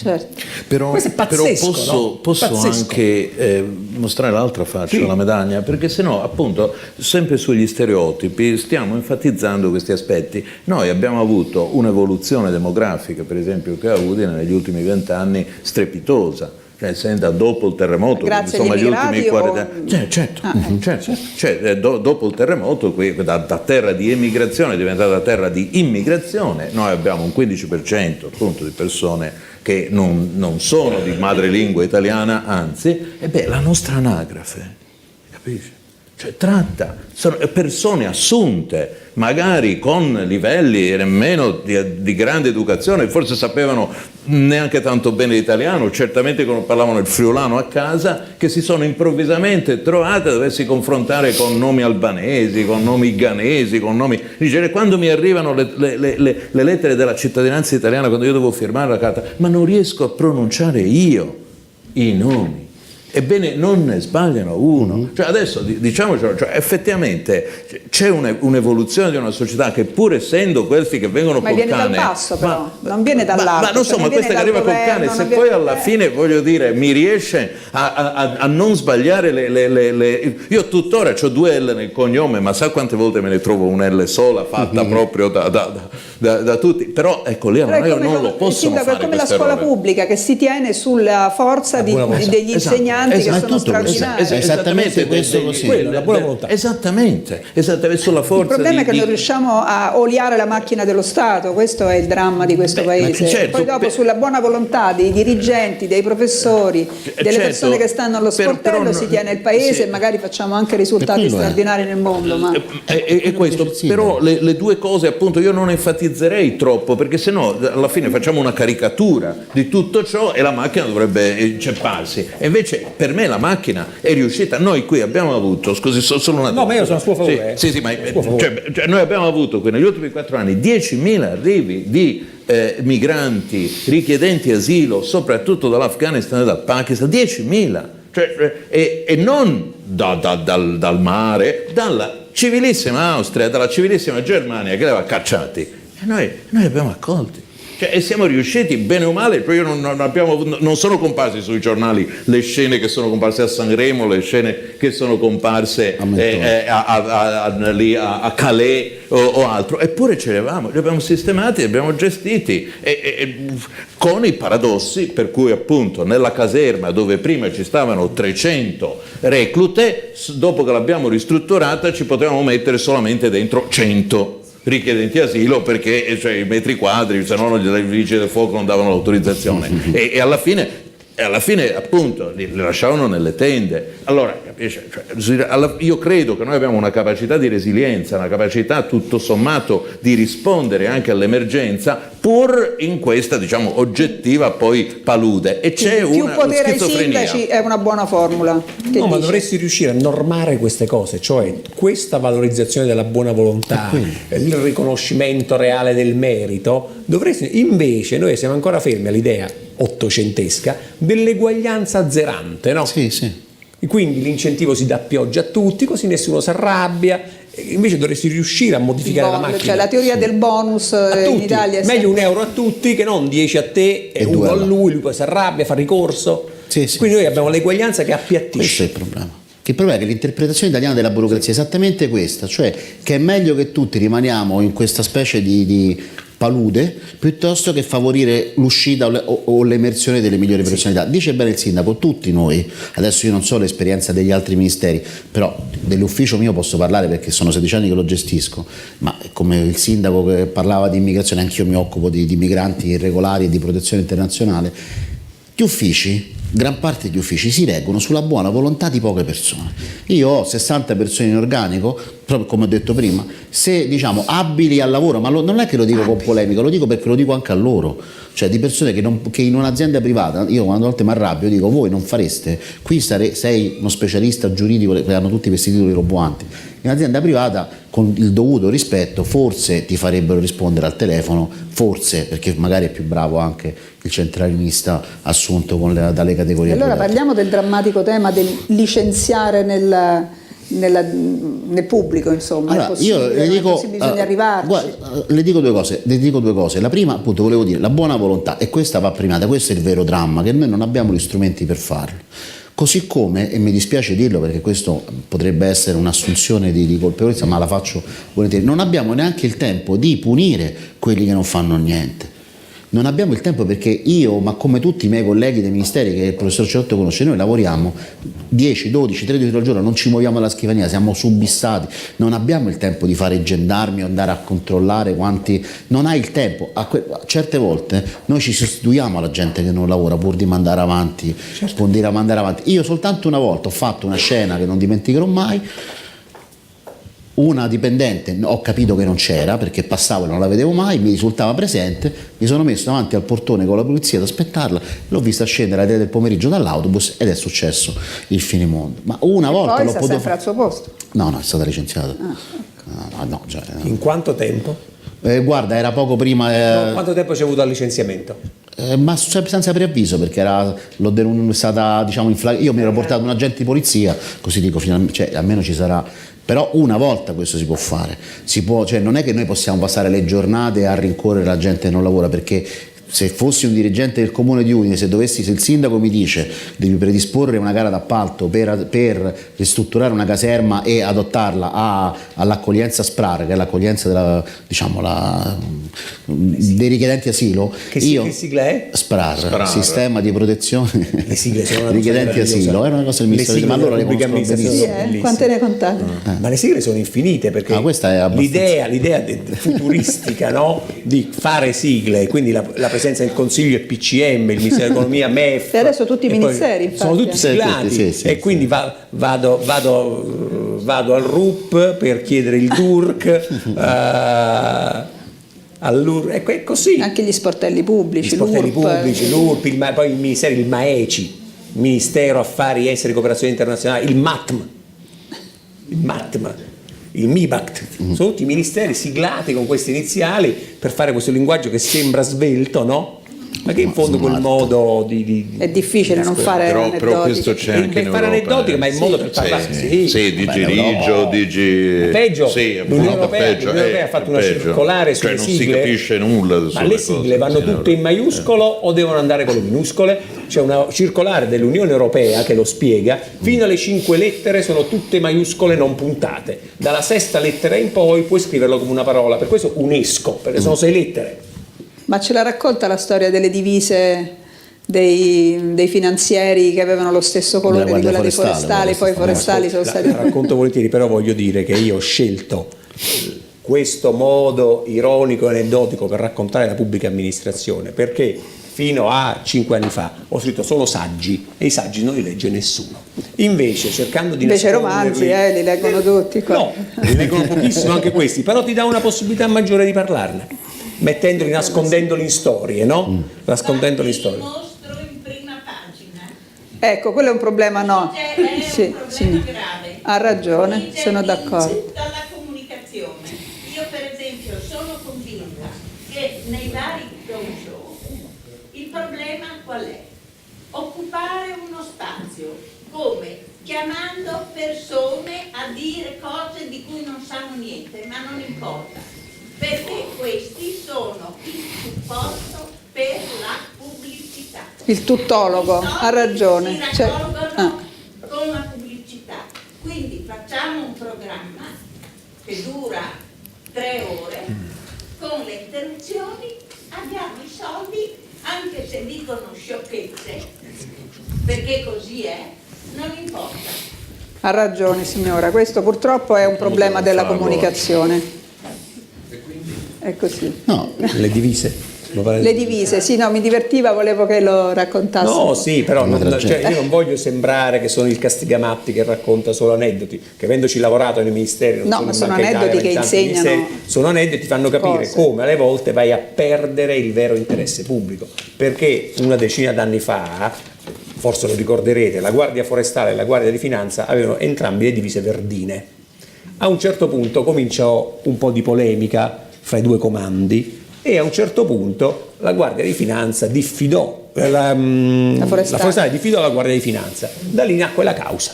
Certo. Però Questo è pazzesco, no? posso Pazzesco. anche mostrare l'altra faccia della medaglia, perché sennò appunto sempre sugli stereotipi stiamo enfatizzando questi aspetti. Noi abbiamo avuto un'evoluzione demografica, per esempio, che a Udine negli ultimi 20 anni strepitosa. Cioè, dopo il terremoto, grazie insomma, agli gli ultimi 40 anni. Certo. Dopo il terremoto, da terra di emigrazione è diventata terra di immigrazione. Noi abbiamo un 15% appunto di persone che non sono di madrelingua italiana, anzi, la nostra anagrafe, capisci? Cioè tratta, sono persone assunte, magari con livelli nemmeno di grande educazione, forse sapevano neanche tanto bene l'italiano, certamente non parlavano il friulano a casa, che si sono improvvisamente trovate a doversi confrontare con nomi albanesi, con nomi ghanesi, con nomi nigeriani. Quando mi arrivano le lettere della cittadinanza italiana, quando io devo firmare la carta, ma non riesco a pronunciare io i nomi. Ebbene, non ne sbagliano uno. Cioè adesso diciamocelo, cioè, effettivamente c'è un'evoluzione di una società che, pur essendo questi che vengono col cane, viene dal basso, però non viene dall'alto. Ma non so, ma questa che arriva col cane, se poi alla fine, voglio dire, mi riesce a non sbagliare io tuttora ho 2 L nel cognome, ma sa quante volte me ne trovo un L sola fatta proprio da tutti. Però ecco, lì non lo possono fare. È come la scuola pubblica che si tiene sulla forza degli insegnanti che sono straordinari. Esattamente questo così. La buona volontà. Esattamente, sulla forza. Il problema è che non riusciamo a oliare la macchina dello Stato, questo è il dramma di questo paese. Certo, poi dopo sulla buona volontà dei dirigenti, dei professori, delle persone che stanno allo sportello si tiene il paese e magari facciamo anche risultati straordinari nel mondo. Ma è questo, però le due cose appunto io non enfatizzerei troppo, perché sennò alla fine facciamo una caricatura di tutto ciò e la macchina dovrebbe incepparsi. E invece per me la macchina è riuscita. Noi qui abbiamo avuto, scusi, solo una. No, ma io sono a suo favore. Sì, ma cioè, noi abbiamo avuto qui negli ultimi 4 anni 10.000 arrivi di migranti richiedenti asilo, soprattutto dall'Afghanistan e dal Pakistan. 10.000, cioè, e non dal mare, dalla civilissima Austria, dalla civilissima Germania che li aveva cacciati. E noi abbiamo accolti. Cioè, e siamo riusciti bene o male, poi non sono comparse sui giornali le scene che sono comparse a Sanremo, le scene che sono comparse a Calais o altro, eppure li abbiamo sistemati, li abbiamo gestiti con i paradossi per cui appunto nella caserma dove prima ci stavano 300 reclute, dopo che l'abbiamo ristrutturata ci potevamo mettere solamente dentro 100 richiedenti asilo, perché i metri quadri, se no i vigili del fuoco non davano l'autorizzazione e alla fine appunto li lasciavano nelle tende. Allora capisci? Io credo che noi abbiamo una capacità di resilienza, una capacità tutto sommato di rispondere anche all'emergenza, pur in questa diciamo oggettiva poi palude, e c'è più una potere ai schizofrenia. sindaci è una buona formula. No, ma dovresti riuscire a normare queste cose, cioè questa valorizzazione della buona volontà, il riconoscimento reale del merito. Invece noi siamo ancora fermi all'idea ottocentesca dell'eguaglianza azzerante, no? Sì. Quindi l'incentivo si dà a pioggia a tutti, così nessuno si arrabbia. Invece dovresti riuscire a modificare la macchina. Cioè la teoria del bonus a in tutti. Italia è Meglio €1 a tutti che non 10 a te e 1 a lui poi si arrabbia, fa ricorso. Quindi noi abbiamo l'eguaglianza che appiattisce. Questo è il problema. Il problema è che l'interpretazione italiana della burocrazia è esattamente questa, cioè che è meglio che tutti rimaniamo in questa specie di palude piuttosto che favorire l'uscita o l'emersione delle migliori personalità. Dice bene il sindaco, tutti noi, adesso io non so l'esperienza degli altri ministeri, però dell'ufficio mio posso parlare perché sono 16 anni che lo gestisco, ma come il sindaco che parlava di immigrazione, anch'io mi occupo di migranti irregolari e di protezione internazionale. Gli uffici, gran parte degli uffici si reggono sulla buona volontà di poche persone. Io ho 60 persone in organico, proprio come ho detto prima, se diciamo abili al lavoro, ma non è che lo dico con polemica, lo dico perché lo dico anche a loro, cioè di persone che in un'azienda privata, io quando a volte mi arrabbio dico voi non fareste, qui sei uno specialista giuridico che hanno tutti questi titoli roboanti, in un'azienda privata con il dovuto rispetto forse ti farebbero rispondere al telefono, forse perché magari è più bravo anche il centralinista assunto dalle categorie allora private. Parliamo del drammatico tema del licenziare nel pubblico, insomma. Allora, io le dico, bisogna arrivarci. Guarda, le dico due cose. La prima, appunto, volevo dire, la buona volontà, e questa va premiata, questo è il vero dramma, che noi non abbiamo gli strumenti per farlo. Così come, e mi dispiace dirlo perché questo potrebbe essere un'assunzione di colpevolezza, ma la faccio volentieri, non abbiamo neanche il tempo di punire quelli che non fanno niente. Non abbiamo il tempo perché io, ma come tutti i miei colleghi dei ministeri che il professor Cerotto conosce, noi lavoriamo 10, 12, 13 ore al giorno, non ci muoviamo dalla scrivania, siamo subissati, non abbiamo il tempo di fare i gendarmi o andare a controllare quanti, non hai il tempo. Certe volte noi ci sostituiamo alla gente che non lavora pur di mandare avanti, pur di mandare avanti. Io soltanto una volta ho fatto una scena che non dimenticherò mai. Una dipendente, ho capito che non c'era perché passavo e non la vedevo mai, mi risultava presente, mi sono messo davanti al portone con la polizia ad aspettarla, l'ho vista scendere alle 3 del pomeriggio dall'autobus ed è successo il finimondo. Ma una volta poi l'ho sta potuto sempre al suo posto. No, è stata licenziata. No. In quanto tempo? Guarda, era poco prima. Quanto tempo ci è avuto al licenziamento? Ma senza preavviso perché l'ho stata, diciamo, io mi ero portato un agente di polizia, così dico, finalmente, cioè, almeno ci sarà. Però una volta questo si può fare, cioè non è che noi possiamo passare le giornate a rincorrere la gente che non lavora, perché se fossi un dirigente del comune di Udine, se il sindaco mi dice devi predisporre una gara d'appalto per ristrutturare una caserma e adottarla all'accoglienza SPRAR, che è l'accoglienza dei richiedenti asilo, che sigla è? SPRAR, sistema di protezione le sigle sono richiedenti asilo, è una cosa del ministero, ma allora le conoscono benissimo. Quante ne contate? Ma le sigle sono infinite perché questa è l'idea futuristica, no? Di fare sigle, quindi la presenza del Consiglio e PCM, il Ministero dell'Economia, MEF. E adesso tutti i ministeri, infatti. Sono tutti siglati sì, e quindi vado al RUP per chiedere il DURC, è così. Anche gli sportelli pubblici, l'URP, poi il Ministero, il MAECI, Ministero Affari Esteri e Cooperazione Internazionale, il MATM, il MIBACT, sono tutti ministeri siglati con queste iniziali per fare questo linguaggio che sembra svelto, no? Ma che in fondo quel modo di è difficile non fare aneddoti. Però questo c'è anche in fare Europa, aneddoti, ma è il modo per parlare. Sì, dici Rigio, dici peggio. Sì, L'Unione Europea ha fatto una circolare sulle non sigle. si capisce nulla. Ma le sigle vanno tutte in maiuscolo o devono andare con le minuscole? C'è una circolare dell'Unione Europea che lo spiega, fino alle 5 lettere sono tutte maiuscole non puntate. Dalla sesta lettera in poi puoi scriverlo come una parola, per questo UNESCO, perché sono 6 lettere. Ma ce la racconta la storia delle divise dei finanzieri che avevano lo stesso colore di quella dei forestali, poi i forestali sono stati... La racconto volentieri, però voglio dire che io ho scelto questo modo ironico e aneddotico per raccontare la pubblica amministrazione, perché fino a 5 anni fa ho scritto solo saggi e i saggi non li legge nessuno. Invece cercando di romanzi li leggono tutti qua. No, li leggono pochissimo anche questi, però ti dà una possibilità maggiore di parlarne, nascondendoli in storie, no? Nascondendoli in storie. Mostro in prima pagina. Ecco, quello è un problema, no? È un problema grave. Ha ragione, sono d'accordo. Tutta la comunicazione. Io per esempio sono convinta che nei vari talk show il problema qual è? Occupare uno spazio come chiamando persone a dire cose di cui non sanno niente, ma non importa, perché questi sono il supporto per la pubblicità. Il tuttologo, ha ragione. Si raccolgono con la pubblicità. Quindi facciamo un programma che dura 3 ore, con le interruzioni, abbiamo i soldi, anche se dicono sciocchezze, perché così è, non importa. Ha ragione signora, questo purtroppo è un problema della comunicazione. È così. No, Le divise. Le divise, sì, no, mi divertiva, volevo che lo raccontassi. No, sì, però Una tragedia. io non voglio sembrare che sono il Castigamatti che racconta solo aneddoti, che avendoci lavorato nei ministeri, No, ma sono aneddoti che insegnano. Sono aneddoti, fanno capire cose. come alle volte vai a perdere il vero interesse pubblico, perché una decina d'anni fa, forse lo ricorderete, la Guardia Forestale e la Guardia di Finanza avevano entrambi le divise verdine. A un certo punto cominciò un po' di polemica fra i due comandi, e a un certo punto la Guardia di Finanza diffidò, la Forestale diffidò la Guardia di Finanza. Da lì nacque la causa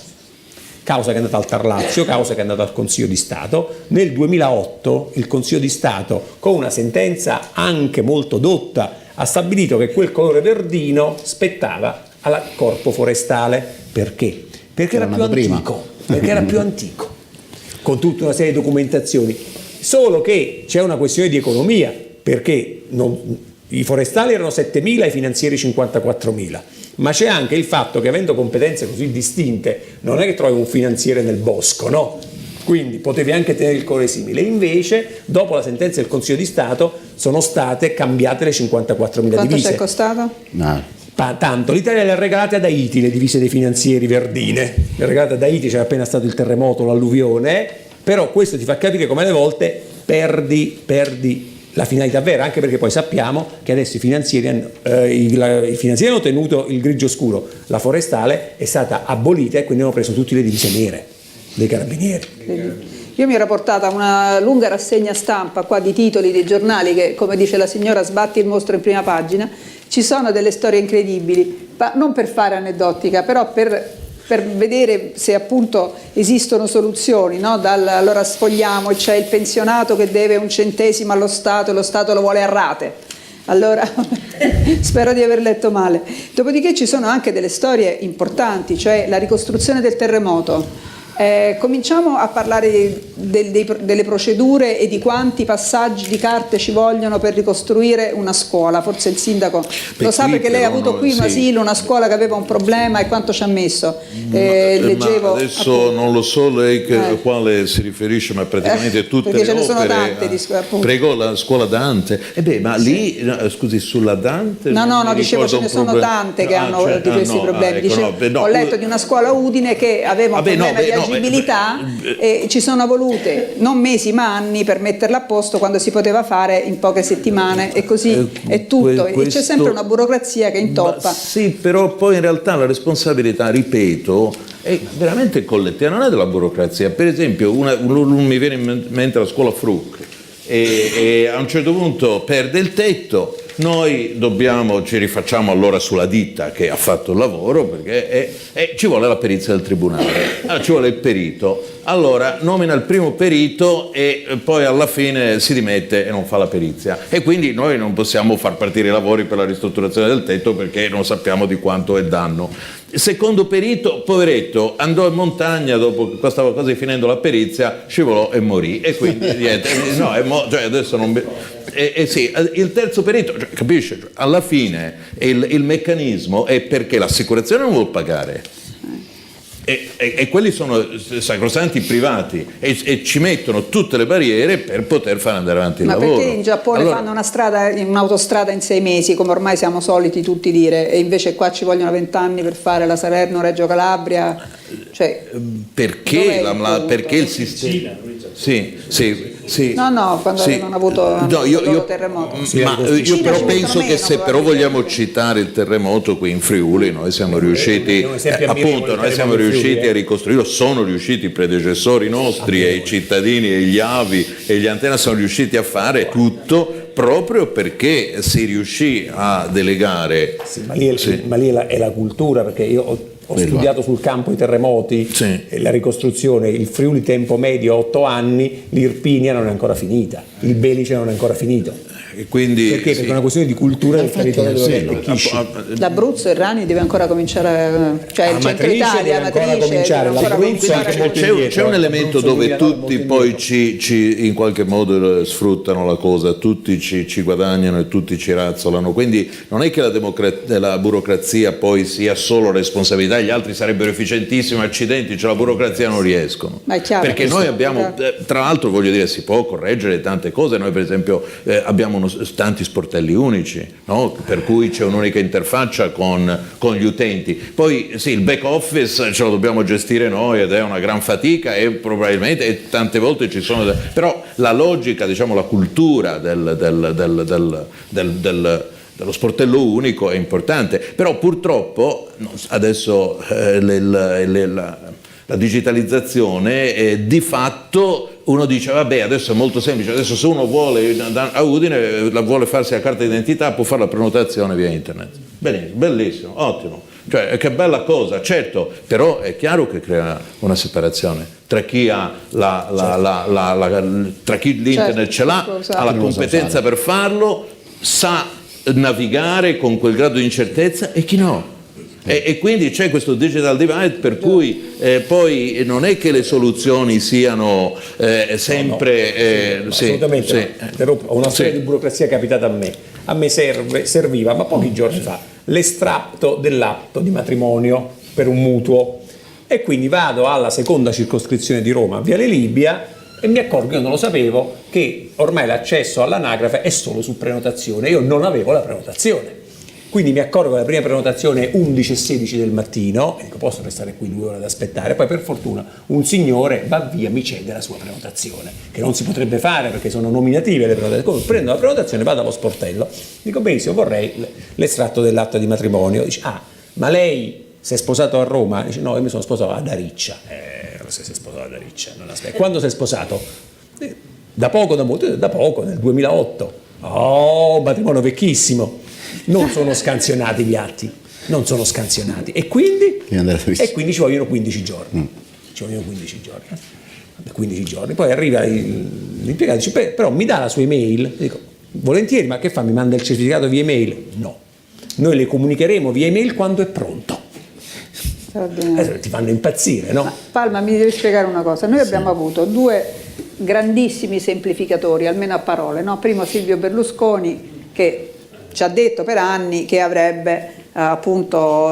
che è andata al Tarlazio, causa che è andata al Consiglio di Stato. Nel 2008 il Consiglio di Stato, con una sentenza anche molto dotta, ha stabilito che quel colore verdino spettava al Corpo Forestale. Perché? Perché era più antico, con tutta una serie di documentazioni. Solo che c'è una questione di economia, perché i forestali erano 7.000 e i finanzieri 54.000, ma c'è anche il fatto che, avendo competenze così distinte, non è che trovi un finanziere nel bosco, no? Quindi potevi anche tenere il colore simile. Invece, dopo la sentenza del Consiglio di Stato, sono state cambiate le 54.000 Quanto divise. ci è costato? no. Tanto, l'Italia le ha regalate ad Haiti le divise dei finanzieri verdine, le ha regalate ad Haiti, c'era appena stato il terremoto, l'alluvione, però questo ti fa capire come alle volte perdi la finalità vera, anche perché poi sappiamo che adesso i finanzieri hanno tenuto il grigio scuro, la forestale è stata abolita e quindi hanno preso tutte le divise nere dei carabinieri. Io mi ero portata una lunga rassegna stampa qua di titoli dei giornali che, come dice la signora, sbatti il mostro in prima pagina. Ci sono delle storie incredibili, ma non per fare aneddotica, però per vedere se appunto esistono soluzioni, no? Allora sfogliamo e c'è il pensionato che deve 1 centesimo allo Stato e lo Stato lo vuole a rate. Allora, spero di aver letto male. Dopodiché ci sono anche delle storie importanti, cioè la ricostruzione del terremoto. Cominciamo a parlare delle procedure e di quanti passaggi di carte ci vogliono per ricostruire una scuola. Forse il sindaco lo sa, perché lei ha avuto qui un asilo, una scuola che aveva un problema, e quanto ci ha messo. Leggevo, ma adesso appunto, non lo so lei quale si riferisce, ma praticamente tutte perché le ce ne sono opere. tante appunto. Prego, la scuola Dante. Ma lì, scusi, sulla Dante? No, dicevo ce ne sono tante che hanno di questi problemi. Ho letto di una scuola Udine che aveva un problema di agibilità e ci sono volute non mesi ma anni per metterla a posto, quando si poteva fare in poche settimane, e così è tutto. E c'è sempre una burocrazia che intoppa. Sì, però poi in realtà la responsabilità, ripeto, è veramente collettiva, non è della burocrazia. Per esempio, mi viene in mente la scuola Fruc, e a un certo punto perde il tetto. Noi ci rifacciamo allora sulla ditta che ha fatto il lavoro, perché ci vuole la perizia del tribunale, ci vuole il perito. Allora nomina il primo perito e poi alla fine si dimette e non fa la perizia, e quindi noi non possiamo far partire i lavori per la ristrutturazione del tetto perché non sappiamo di quanto è danno. Il secondo perito, poveretto, andò in montagna dopo che stava quasi finendo la perizia, scivolò e morì, e quindi niente, adesso non... sì, il terzo perito, capisce? Alla fine il meccanismo è perché l'assicurazione non vuol pagare. E quelli sono sacrosanti privati, e ci mettono tutte le barriere per poter fare andare avanti il lavoro. Ma perché in Giappone fanno un'autostrada in 6 mesi, come ormai siamo soliti tutti dire, e invece qua ci vogliono 20 anni per fare la Salerno-Reggio Calabria? Perché il sistema... Sì. No, quando avevano avuto il loro terremoto. Ma io però penso che se però vogliamo citare il terremoto qui in Friuli, noi siamo riusciti a ricostruirlo, sono riusciti i predecessori nostri e i cittadini e gli avi e gli antenna sono riusciti a fare tutto proprio perché si riuscì a delegare. Ma lì è la cultura, perché io Ho studiato sul campo i terremoti, e la ricostruzione, il Friuli tempo medio 8 anni, l'Irpinia non è ancora finita, il Belice non è ancora finito. E quindi, perché? Perché è una questione di cultura del territorio dove arricchisci. L'Abruzzo e Rani deve ancora cominciare, cioè il centro Italia, Amatrice deve ancora cominciare. C'è un elemento dove tutti poi ci in qualche modo sfruttano la cosa, tutti ci guadagnano e tutti ci razzolano, quindi non è che la burocrazia poi sia solo responsabilità, gli altri sarebbero efficientissimi, accidenti, cioè la burocrazia non riescono. Ma è chiaro, perché noi abbiamo, tra l'altro voglio dire, si può correggere tante cose, noi per esempio abbiamo tanti sportelli unici, no? Per cui c'è un'unica interfaccia con gli utenti, poi sì, il back office ce lo dobbiamo gestire noi ed è una gran fatica e probabilmente e tante volte ci sono, però la logica, diciamo la cultura dello sportello unico è importante, però purtroppo adesso la digitalizzazione di fatto uno dice vabbè adesso è molto semplice, adesso se uno vuole a Udine vuole farsi la carta d'identità può fare la prenotazione via internet, benissimo, bellissimo, ottimo, cioè che bella cosa, certo, però è chiaro che crea una separazione tra chi ha tra chi l'internet ce l'ha, ha la competenza per farlo, sa navigare con quel grado di incertezza e chi no. E quindi c'è questo digital divide per cui poi non è che le soluzioni siano sempre assolutamente no. Ho una storia di burocrazia capitata a me serviva ma pochi giorni fa l'estratto dell'atto di matrimonio per un mutuo e quindi vado alla seconda circoscrizione di Roma, Viale Libia, e mi accorgo, io non lo sapevo, che ormai l'accesso all'anagrafe è solo su prenotazione, io non avevo la prenotazione. Quindi mi accorgo che la prima prenotazione è 11:16 del mattino, e dico posso restare qui 2 ore ad aspettare, poi per fortuna un signore va via, mi cede la sua prenotazione, che non si potrebbe fare perché sono nominative le prenotazioni, prendo la prenotazione, vado allo sportello, dico benissimo vorrei l'estratto dell'atto di matrimonio, dice ma lei si è sposato a Roma? Dice no, io mi sono sposato ad Ariccia, se si è sposato ad Ariccia, non aspetta. Quando si è sposato? Da poco, nel 2008, matrimonio vecchissimo. Non sono scansionati gli atti, non sono scansionati e quindi ci vogliono 15 giorni. Ci vogliono 15 giorni. 15 giorni. Poi arriva l'impiegato e dice però mi dà la sua email? Dico volentieri, ma che fa? Mi manda il certificato via email? No, noi le comunicheremo via email quando è pronto. Ti fanno impazzire, no? Palma, mi devi spiegare una cosa. Noi abbiamo avuto 2 grandissimi semplificatori, almeno a parole, no? Primo Silvio Berlusconi che ci ha detto per anni che avrebbe appunto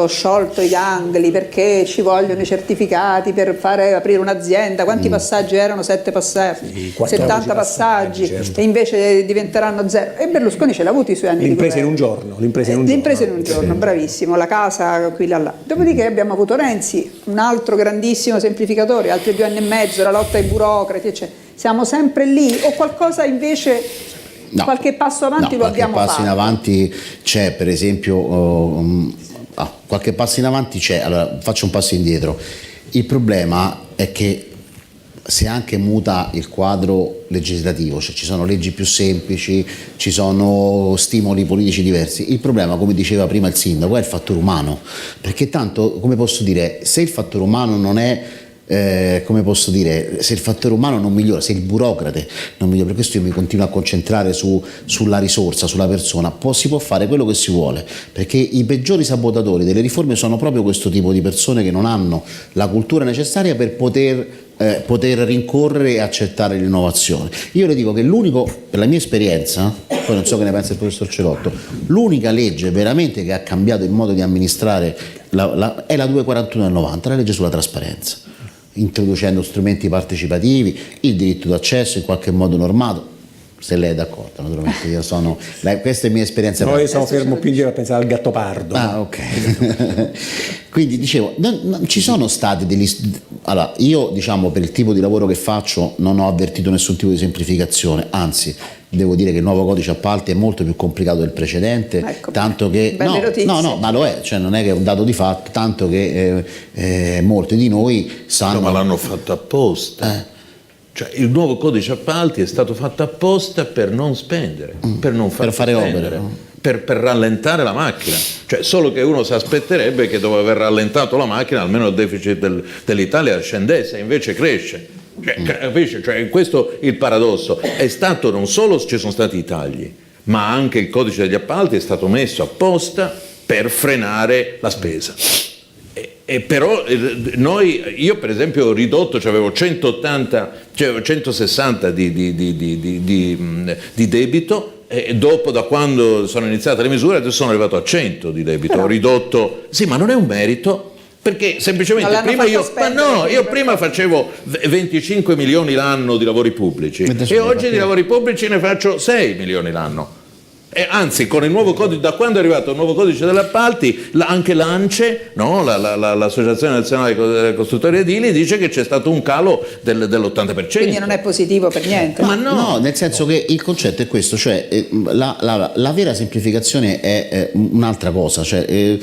sciolto i gangli perché ci vogliono i certificati per fare aprire un'azienda. Quanti passaggi erano? 7 passaggi, 70 passaggi, certo. E invece diventeranno 0. E Berlusconi ce l'ha avuto i suoi anni l'impresa di governo. L'impresa in un giorno, bravissimo, la casa qui là. Dopodiché abbiamo avuto Renzi, un altro grandissimo semplificatore, altri 2 anni e mezzo, la lotta ai burocrati, eccetera. Siamo sempre lì o qualcosa invece... No, qualche passo avanti lo abbiamo fatto. Qualche passo in avanti c'è, per esempio, qualche passo in avanti c'è. Allora faccio un passo indietro. Il problema è che si anche muta il quadro legislativo, cioè ci sono leggi più semplici, ci sono stimoli politici diversi. Il problema, come diceva prima il sindaco, è il fattore umano, perché tanto, come posso dire, se il fattore umano non è come posso dire, se il fattore umano non migliora, se il burocrate non migliora, per questo io mi continuo a concentrare sulla risorsa, sulla persona, si può fare quello che si vuole, perché i peggiori sabotatori delle riforme sono proprio questo tipo di persone che non hanno la cultura necessaria per poter rincorrere e accettare l'innovazione. Io le dico che l'unico, per la mia esperienza, poi non so che ne pensa il professor Celotto, l'unica legge veramente che ha cambiato il modo di amministrare è la 241 del 90, la legge sulla trasparenza, introducendo strumenti partecipativi, il diritto d'accesso in qualche modo normato, se lei è d'accordo, naturalmente. Questa è mia esperienza. No, io sono fermo più indietro a pensare al Gattopardo. Ok. Quindi dicevo, ci sono stati degli... Allora, io per il tipo di lavoro che faccio non ho avvertito nessun tipo di semplificazione, anzi devo dire che il nuovo codice appalti è molto più complicato del precedente, ecco, tanto che no, ma lo è, cioè non è che è un dato di fatto, tanto che molti di noi sanno... No, ma l'hanno fatto apposta. Cioè, il nuovo codice appalti è stato fatto apposta per non spendere, per non far fare opere, per rallentare la macchina, cioè solo che uno si aspetterebbe che dopo aver rallentato la macchina almeno il deficit dell'Italia scendesse, invece cresce. Capisci? Cioè, questo è il paradosso. È stato, non solo ci sono stati i tagli, ma anche il codice degli appalti è stato messo apposta per frenare la spesa. Però io per esempio ho ridotto, cioè avevo 160 di debito, e dopo, da quando sono iniziate le misure, adesso sono arrivato a 100 di debito. Ho ridotto, sì, ma non è un merito, perché semplicemente prima io prima facevo 25 milioni l'anno di lavori pubblici e oggi di lavori pubblici ne faccio 6 milioni l'anno. E anzi, con il nuovo codice, da quando è arrivato il nuovo codice degli appalti, anche l'ANCE, no? l'Associazione Nazionale dei Costruttori Edili, dice che c'è stato un calo dell'80%. Quindi non è positivo per niente. Ma no, nel senso che il concetto è questo, cioè la vera semplificazione è un'altra cosa. Cioè,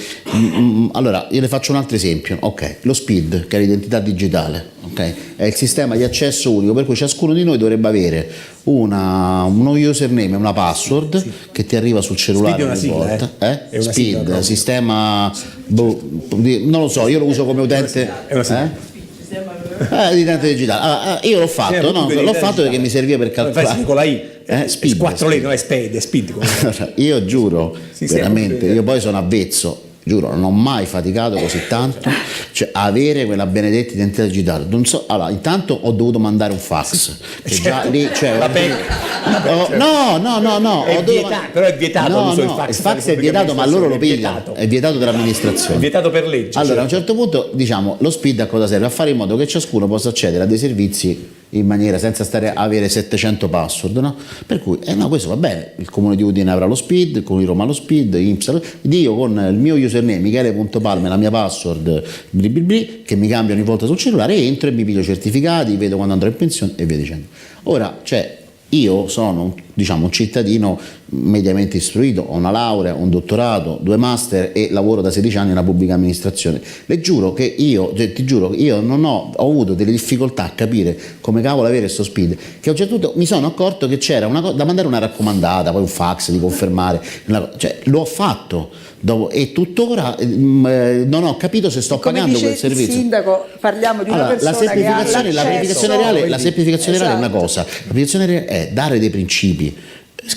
allora, io le faccio un altro esempio. Ok, lo SPID, che è l'identità digitale, okay? È il sistema di accesso unico per cui ciascuno di noi dovrebbe avere uno username e una password che ti arriva sul cellulare ogni volta. È una SPID, sigla, sistema non lo so, io lo uso come utente. È una sigla. L'identità digitale. Io l'ho fatto, l'ho fatto perché mi serviva per calcolare. Con la I. SPID, 4 lettere, non è SPID, è SPID. Io giuro, veramente, io poi sono avvezzo. Giuro, non ho mai faticato così tanto, cioè avere quella benedetta identità digitale. Non so, allora, intanto ho dovuto mandare un fax. Che già lì, cioè, no. Però è vietato l'uso del fax. Il fax è vietato, ma loro lo pigliano. È vietato dall'amministrazione. È vietato per legge. Allora, a un certo punto, diciamo, lo SPID a cosa serve? A fare in modo che ciascuno possa accedere a dei servizi in maniera senza stare a avere 700 password, no? Per cui, no, questo va bene, il comune di Udine avrà lo SPID, il comune di Roma lo SPID, INPS, io con il mio username Michele.Palme, la mia password che mi cambio ogni volta sul cellulare, entro e mi piglio certificati, vedo quando andrò in pensione e via dicendo. Ora, cioè, io sono un cittadino mediamente istruito, ho una laurea, un dottorato, 2 master e lavoro da 16 anni nella pubblica amministrazione. Le giuro che ti giuro che io non ho avuto delle difficoltà a capire come cavolo avere questo SPID, che a un certo punto mi sono accorto che c'era da mandare una raccomandata, poi un fax di confermare, cioè l'ho fatto e tuttora non ho capito se sto pagando quel servizio. Il sindaco, parliamo di una persona che ha l'accesso. La semplificazione reale è una cosa, la semplificazione reale è dare dei principi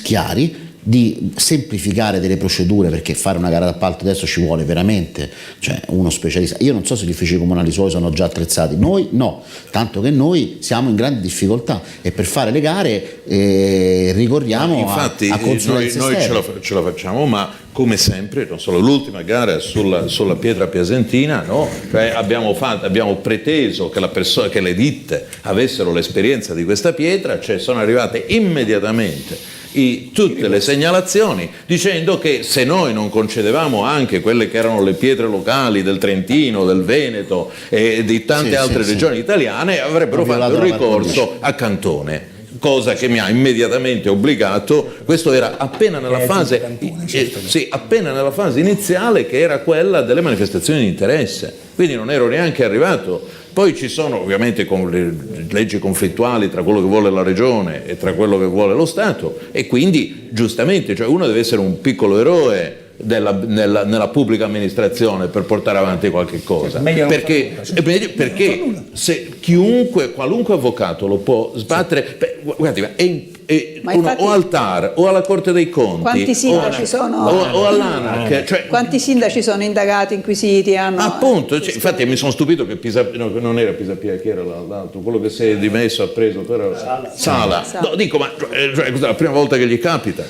chiari, di semplificare delle procedure, perché fare una gara d'appalto adesso ci vuole veramente, cioè, uno specialista. Io non so se gli uffici comunali suoi sono già attrezzati, noi no, tanto che noi siamo in grande difficoltà e per fare le gare ricorriamo a consulenze noi ce la facciamo, ma come sempre, non solo l'ultima gara sulla pietra piasentina, no? Cioè abbiamo preteso che le ditte avessero l'esperienza di questa pietra, cioè sono arrivate immediatamente tutte le segnalazioni dicendo che se noi non concedevamo anche quelle che erano le pietre locali del Trentino, del Veneto e di tante altre regioni italiane, avrebbero fatto il ricorso a Cantone. Cosa che mi ha immediatamente obbligato, questo era appena nella fase iniziale, che era quella delle manifestazioni di interesse, quindi non ero neanche arrivato. Poi ci sono ovviamente le leggi conflittuali tra quello che vuole la regione e tra quello che vuole lo Stato, e quindi giustamente, cioè, uno deve essere un piccolo eroe nella pubblica amministrazione per portare avanti qualche cosa, perché se qualunque avvocato lo può sbattere, guardi, o al TAR o alla Corte dei Conti, quanti sindaci o all'ANAC, cioè, quanti sindaci sono indagati, inquisiti, appunto, cioè, infatti mi sono stupito che non era Pisapia, chi era l'altro, quello che si è dimesso, ha preso Sala. No, dico, ma cioè, è la prima volta che gli capita,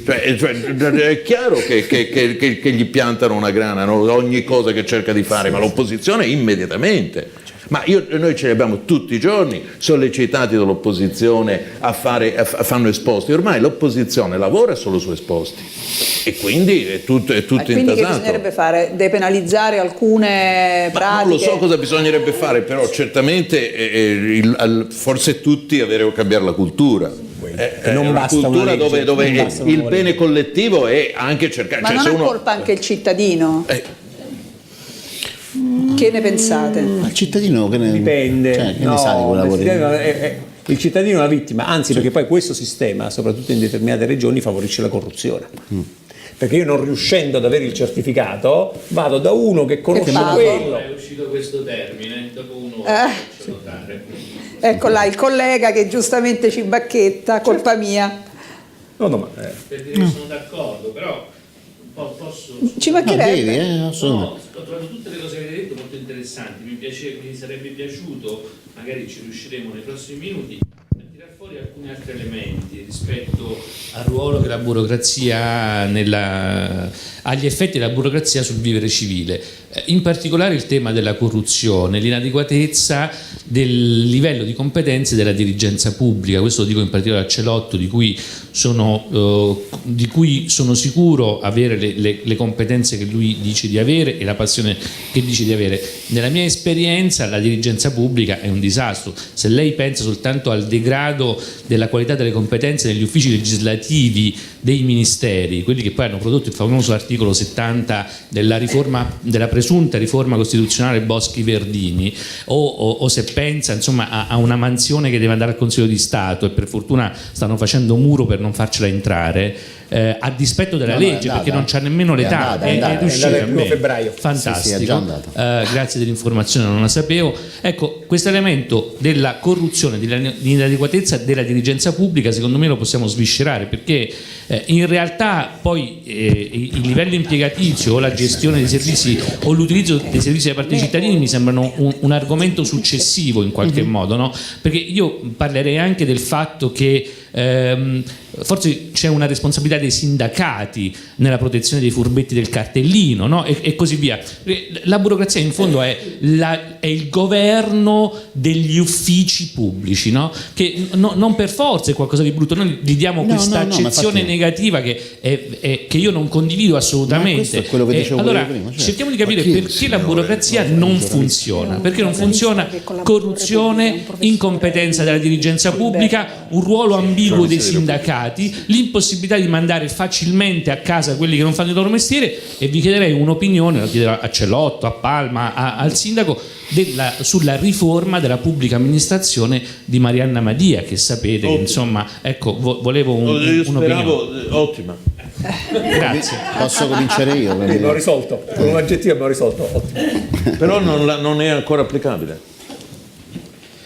è chiaro che gli piantano una grana, no? Ogni cosa che cerca di fare, ma l'opposizione immediatamente. Ma noi ce li abbiamo tutti i giorni sollecitati dall'opposizione fanno esposti. Ormai l'opposizione lavora solo su esposti e quindi è tutto intasato. Quindi che bisognerebbe fare? Depenalizzare alcune pratiche? Non lo so cosa bisognerebbe fare, però certamente forse tutti avere o cambiare la cultura. Non una basta cultura una legge, dove il bene legge. Collettivo è anche cercare. Ma non ha colpa anche il cittadino? Che ne pensate? Il cittadino che ne dipende, cioè, che ne sa di quel lavoro? Il cittadino è una vittima, anzi, perché poi questo sistema, soprattutto in determinate regioni, favorisce la corruzione. perché io non riuscendo ad avere il certificato vado da uno che conosce quello. È uscito questo termine, dopo un'ora faccio notare. Ecco là il collega che giustamente ci bacchetta, colpa mia. No, Per dire che sono d'accordo, però posso... Ci mancherebbe. Devi, assolutamente. No, ho trovato tutte le cose che avete detto molto interessanti, mi sarebbe piaciuto, magari ci riusciremo nei prossimi minuti, a tirar fuori alcuni altri elementi rispetto al ruolo che la burocrazia ha agli effetti della burocrazia sul vivere civile. In particolare il tema della corruzione, l'inadeguatezza del livello di competenze della dirigenza pubblica. Questo lo dico in particolare a Celotto, di cui sono sicuro avere le competenze che lui dice di avere e la passione che dice di avere. Nella mia esperienza la dirigenza pubblica è un disastro. Se lei pensa soltanto al degrado della qualità delle competenze negli uffici legislativi dei ministeri, quelli che poi hanno prodotto il famoso articolo 70 della presunta riforma costituzionale Boschi-Verdini, o se pensa insomma a una mansione che deve andare al Consiglio di Stato e per fortuna stanno facendo muro per non farcela entrare, a dispetto della legge, perché non c'ha nemmeno l'età, è uscita il 1 febbraio. Sì, Fantastico. è già andata. Grazie dell'informazione, non la sapevo. Ecco, questo elemento della corruzione, dell'inadeguatezza della dirigenza pubblica, secondo me lo possiamo sviscerare, perché in realtà poi il livello impiegatizio o la gestione dei servizi o l'utilizzo dei servizi da parte dei cittadini mi sembrano un argomento successivo in qualche modo, no? Perché io parlerei anche del fatto che forse c'è una responsabilità dei sindacati nella protezione dei furbetti del cartellino, no? e così via. La burocrazia in fondo è il governo degli uffici pubblici, no? Che non per forza è qualcosa di brutto, noi gli diamo questa accezione negativa che io non condivido assolutamente. Questo è quello che dicevo allora prima, certo. cerchiamo di capire perché la burocrazia non funziona, perché non funziona corruzione, incompetenza della dirigenza pubblica, un ruolo ambiguo dei sindacati, l'impossibilità di mandare facilmente a casa quelli che non fanno il loro mestiere. E vi chiederei un'opinione, la chiederò a Celotto, a Palma, al sindaco, sulla riforma della pubblica amministrazione di Marianna Madia, che sapete che, insomma, ecco, volevo un'opinione. Ottima. Grazie. Posso cominciare io? Abbiamo risolto, con un aggettivo abbiamo risolto. Ottimo. Però non è ancora applicabile.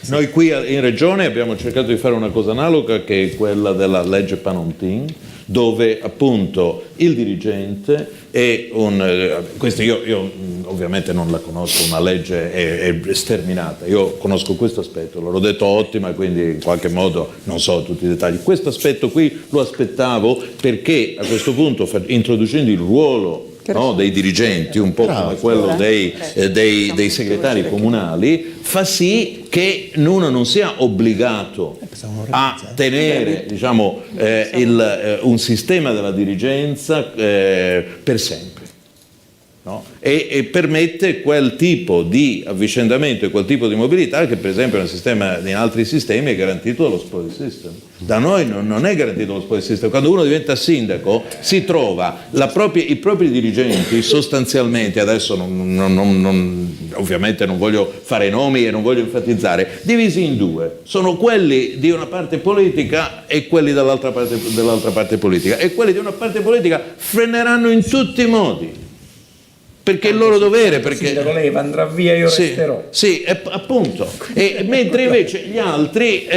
Noi qui in Regione abbiamo cercato di fare una cosa analoga, che è quella della legge Panontin, dove appunto il dirigente è questo io ovviamente non la conosco, una legge è sterminata, io conosco questo aspetto, l'ho detto ottima, quindi in qualche modo non so tutti i dettagli. Questo aspetto qui lo aspettavo, perché a questo punto introducendo il ruolo dei dirigenti, un po' come quello dei segretari comunali, fa sì che uno non sia obbligato a tenere, diciamo, un sistema della dirigenza per sempre. No? E permette quel tipo di avvicendamento e quel tipo di mobilità che per esempio in altri sistemi è garantito dallo spoils system. Da noi non è garantito dallo spoils system. Quando uno diventa sindaco si trova i propri dirigenti sostanzialmente, adesso ovviamente non voglio fare nomi e non voglio enfatizzare, divisi in due. Sono quelli di una parte politica e quelli dell'altra parte politica. E quelli di una parte politica freneranno in tutti i modi. Perché è il loro dovere, perché lei andrà via, io resterò. Sì, appunto. Mentre invece gli altri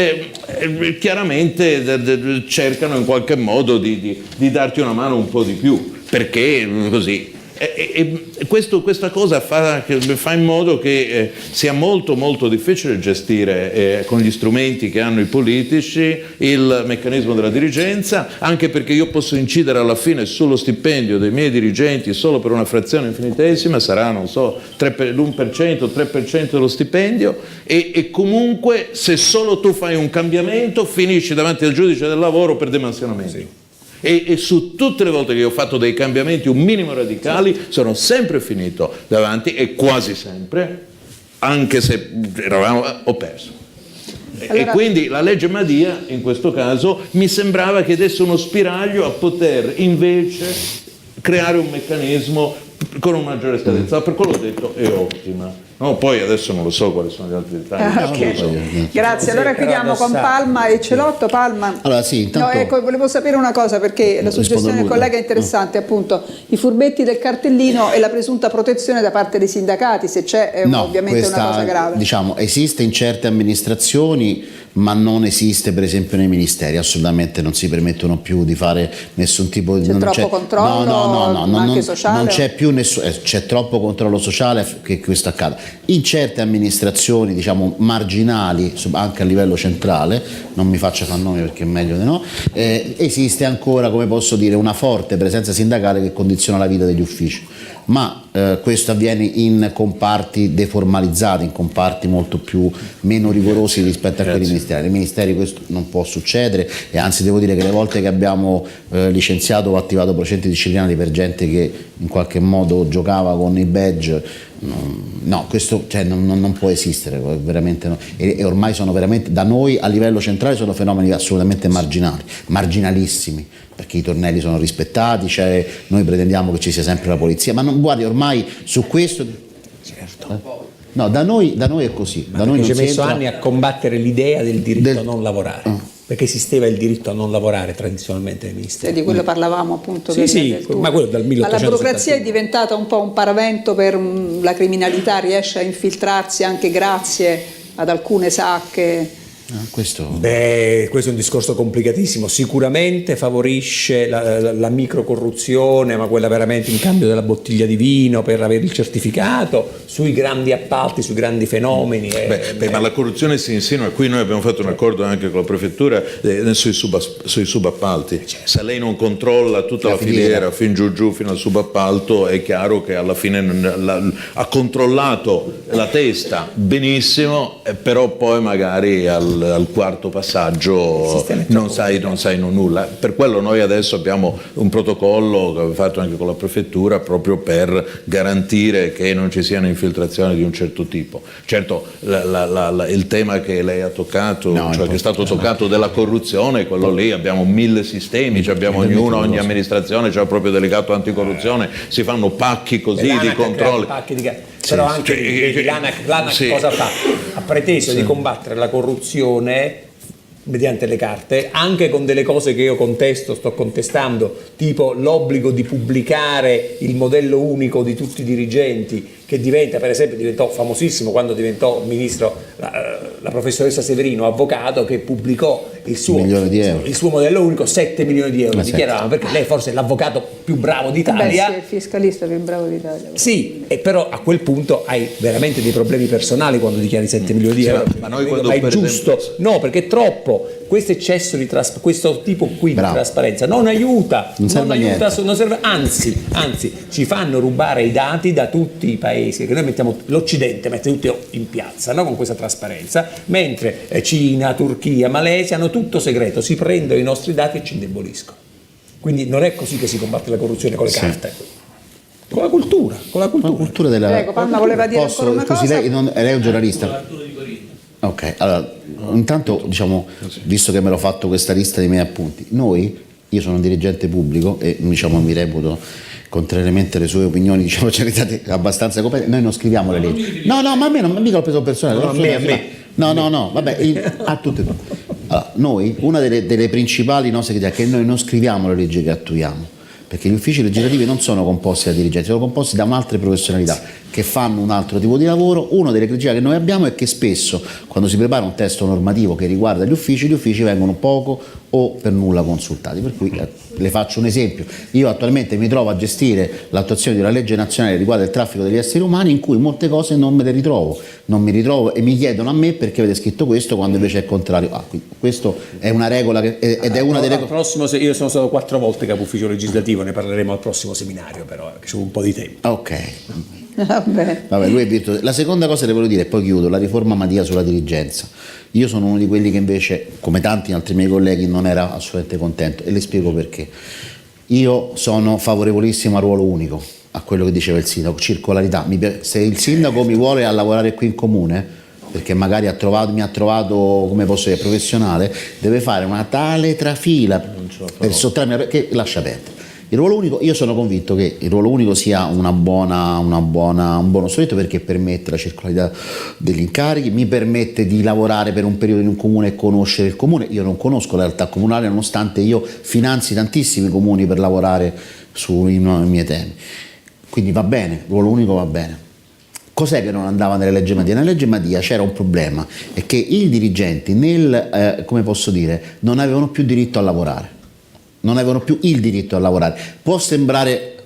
chiaramente cercano in qualche modo di darti una mano un po' di più, perché così. Questa cosa fa in modo che sia molto molto difficile gestire con gli strumenti che hanno i politici il meccanismo della dirigenza, anche perché io posso incidere alla fine sullo stipendio dei miei dirigenti solo per una frazione infinitesima, sarà l'1%, 3% dello stipendio, e comunque se solo tu fai un cambiamento finisci davanti al giudice del lavoro per demansionamento. Sì. E su tutte le volte che ho fatto dei cambiamenti un minimo radicali sono sempre finito davanti, e quasi sempre, anche se ho perso. Allora, e quindi la legge Madia in questo caso mi sembrava che desse uno spiraglio a poter invece creare un meccanismo con una maggiore scadenza. Per quello ho detto è ottima. No, poi adesso non lo so quali sono gli altri dettagli. Ok. Grazie, allora chiudiamo con Palma e Celotto. Palma. Allora sì, intanto... No, ecco, volevo sapere una cosa, perché la suggestione del collega è interessante, appunto, i furbetti del cartellino e la presunta protezione da parte dei sindacati, se c'è è ovviamente una cosa grave. Diciamo, esiste in certe amministrazioni, ma non esiste per esempio nei ministeri, assolutamente non si permettono più di fare nessun tipo di... C'è troppo controllo, anche sociale? Non c'è più c'è troppo controllo sociale che questo accada. In certe amministrazioni, diciamo, marginali, anche a livello centrale, non mi faccia fare nomi perché è meglio di no, esiste ancora, come posso dire, una forte presenza sindacale che condiziona la vita degli uffici, ma questo avviene in comparti deformalizzati, in comparti molto più meno rigorosi rispetto a quelli ministeriali. Nei ministeri questo non può succedere, e anzi devo dire che le volte che abbiamo licenziato o attivato procedimenti disciplinari per gente che in qualche modo giocava con i badge, no, questo non può esistere, veramente no. E ormai sono veramente, da noi a livello centrale sono fenomeni assolutamente marginali, marginalissimi, perché i tornelli sono rispettati, noi pretendiamo che ci sia sempre la polizia, ma non, guardi, ormai su questo... Certo. No, da noi è così. Da noi ci ha messo anni a combattere l'idea del diritto a non lavorare. Perché esisteva il diritto a non lavorare tradizionalmente nei ministeri. E di quello parlavamo appunto. Sì, ma quello dal 1871. Ma la burocrazia è diventata un po' un paravento per la criminalità, riesce a infiltrarsi anche grazie ad alcune sacche. Questo è un discorso complicatissimo, sicuramente favorisce la microcorruzione, ma quella veramente in cambio della bottiglia di vino per avere il certificato, sui grandi appalti, sui grandi fenomeni. Ma la corruzione si insinua, qui noi abbiamo fatto un accordo anche con la prefettura sui subappalti. Se lei non controlla tutta la filiera fin giù fino al subappalto, è chiaro che alla fine ha controllato la testa benissimo, però poi magari al quarto passaggio non sai nulla. Per quello noi adesso abbiamo un protocollo che abbiamo fatto anche con la prefettura, proprio per garantire che non ci siano infiltrazioni di un certo tipo. Certo, il tema che lei ha toccato, che è stato toccato della corruzione, quello lì, abbiamo 1000 sistemi, ogni amministrazione c'ha il proprio delegato anticorruzione, si fanno pacchi così di controlli. Però anche l'ANAC cosa fa? Ha preteso di combattere la corruzione mediante le carte, anche con delle cose che io sto contestando, tipo l'obbligo di pubblicare il modello unico di tutti i dirigenti, che diventò famosissimo quando diventò ministro la professoressa Severino, avvocato, che pubblicò il suo modello unico, 7 milioni di euro, dichiaravano, perché lei forse è l'avvocato più bravo d'Italia. Sì, è il fiscalista più bravo d'Italia. Sì, però a quel punto hai veramente dei problemi personali quando dichiari 7 milioni di euro. Ma noi è giusto? No, perché è troppo. Questo eccesso di questo tipo qui di trasparenza non aiuta, non serve, anzi ci fanno rubare i dati da tutti i paesi, che noi l'Occidente mette tutto in piazza, no? Con questa trasparenza, mentre Cina, Turchia, Malesia hanno tutto segreto, si prendono i nostri dati e ci indeboliscono. Quindi non è così che si combatte la corruzione con le carte. Con la cultura della... Prego, Panna voleva dire ancora una cosa? Lei è un giornalista. Ok, allora intanto visto che me l'ho fatto questa lista dei miei appunti, io sono un dirigente pubblico e mi reputo, contrariamente alle sue opinioni, abbastanza competente, noi non scriviamo le leggi. No, ma a me non mica l'ho preso personale. No, vabbè, a tutte e due. Allora, noi, una delle principali nostre critiche è che noi non scriviamo le leggi che attuiamo, perché gli uffici legislativi non sono composti da dirigenti, sono composti da altre professionalità che fanno un altro tipo di lavoro. Una delle critiche che noi abbiamo è che spesso, quando si prepara un testo normativo che riguarda gli uffici vengono poco o per nulla consultati. Per cui le faccio un esempio: io attualmente mi trovo a gestire l'attuazione di una legge nazionale riguardo il traffico degli esseri umani, in cui molte cose non mi ritrovo e mi chiedono a me perché avete scritto questo quando invece è il contrario. Questo è una regola ed è una delle cose. Io sono stato 4 volte capo ufficio legislativo, ne parleremo al prossimo seminario, però c'è un po' di tempo. Ok. Vabbè, lui è virtuoso. La seconda cosa che voglio dire, e poi chiudo, la riforma Madia sulla dirigenza. Io sono uno di quelli che invece, come tanti altri miei colleghi, non era assolutamente contento, e le spiego perché. Io sono favorevolissimo al ruolo unico, a quello che diceva il sindaco, circolarità. Se il sindaco mi vuole a lavorare qui in comune, perché magari mi ha trovato, come posso dire, professionale, deve fare una tale trafila per sottrarmi, perché lascia perdere. Il ruolo unico, io sono convinto che il ruolo unico sia un buono strumento, perché permette la circolarità degli incarichi, mi permette di lavorare per un periodo in un comune e conoscere il comune. Io non conosco la realtà comunale, nonostante io finanzi tantissimi comuni per lavorare sui miei temi. Quindi va bene, il ruolo unico va bene. Cos'è che non andava nella legge Madia? Nella legge Madia c'era un problema, è che i dirigenti come posso dire, non avevano più diritto a lavorare. Non avevano più il diritto a lavorare. Può sembrare...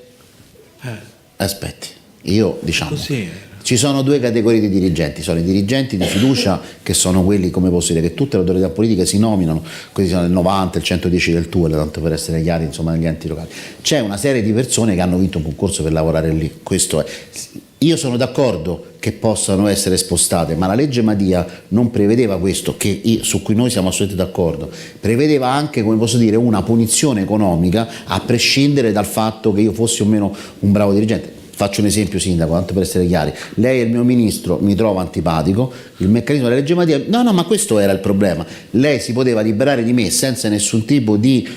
Aspetti, io diciamo... Così. Ci sono due categorie di dirigenti, sono i dirigenti di fiducia, che sono quelli, come posso dire, che tutte le autorità politiche si nominano, questi sono il 90, il 110 del TUEL, tanto per essere chiari, insomma, negli enti locali. C'è una serie di persone che hanno vinto un concorso per lavorare lì, questo è. Io sono d'accordo che possano essere spostate, ma la legge Madia non prevedeva questo, su cui noi siamo assolutamente d'accordo. Prevedeva anche, come posso dire, una punizione economica a prescindere dal fatto che io fossi o meno un bravo dirigente. Faccio un esempio, sindaco, tanto per essere chiari. Lei è il mio ministro, mi trova antipatico, il meccanismo della legge Madia... No, ma questo era il problema. Lei si poteva liberare di me senza nessun tipo di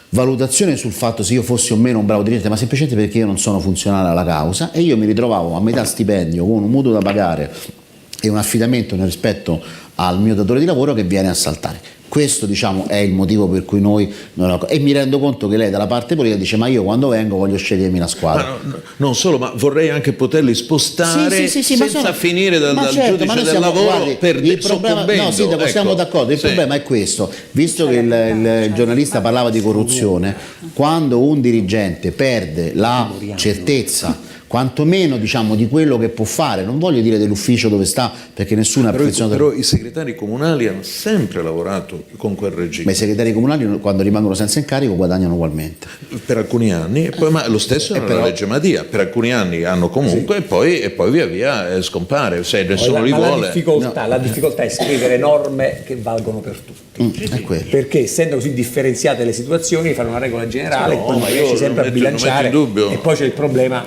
valutazione sul fatto se io fossi o meno un bravo dirigente, ma semplicemente perché io non sono funzionale alla causa, e io mi ritrovavo a metà stipendio con un mutuo da pagare e un affidamento nel rispetto al mio datore di lavoro che viene a saltare. Questo, diciamo, è il motivo per cui noi e mi rendo conto che lei dalla parte politica dice: ma io quando vengo voglio scegliermi la squadra. Non solo, ma vorrei anche poterli spostare senza finire dal giudice del lavoro, guardi, per il problema, no, sindaco, siamo d'accordo, il problema è questo, visto che il giornalista parlava di corruzione, quando un dirigente perde la certezza quantomeno, diciamo, di quello che può fare, non voglio dire dell'ufficio dove sta, perché nessuno è affezionato. Però i segretari comunali hanno sempre lavorato con quel regime. Ma i segretari comunali, quando rimangono senza incarico, guadagnano ugualmente. Per alcuni anni, ma lo stesso è nella legge Madia, per alcuni anni hanno comunque, e poi via via scompare, se nessuno li vuole. La difficoltà è scrivere norme che valgono per tutti. Perché essendo così differenziate le situazioni, fare una regola generale, poi magari riesci sempre a bilanciare, e poi c'è il problema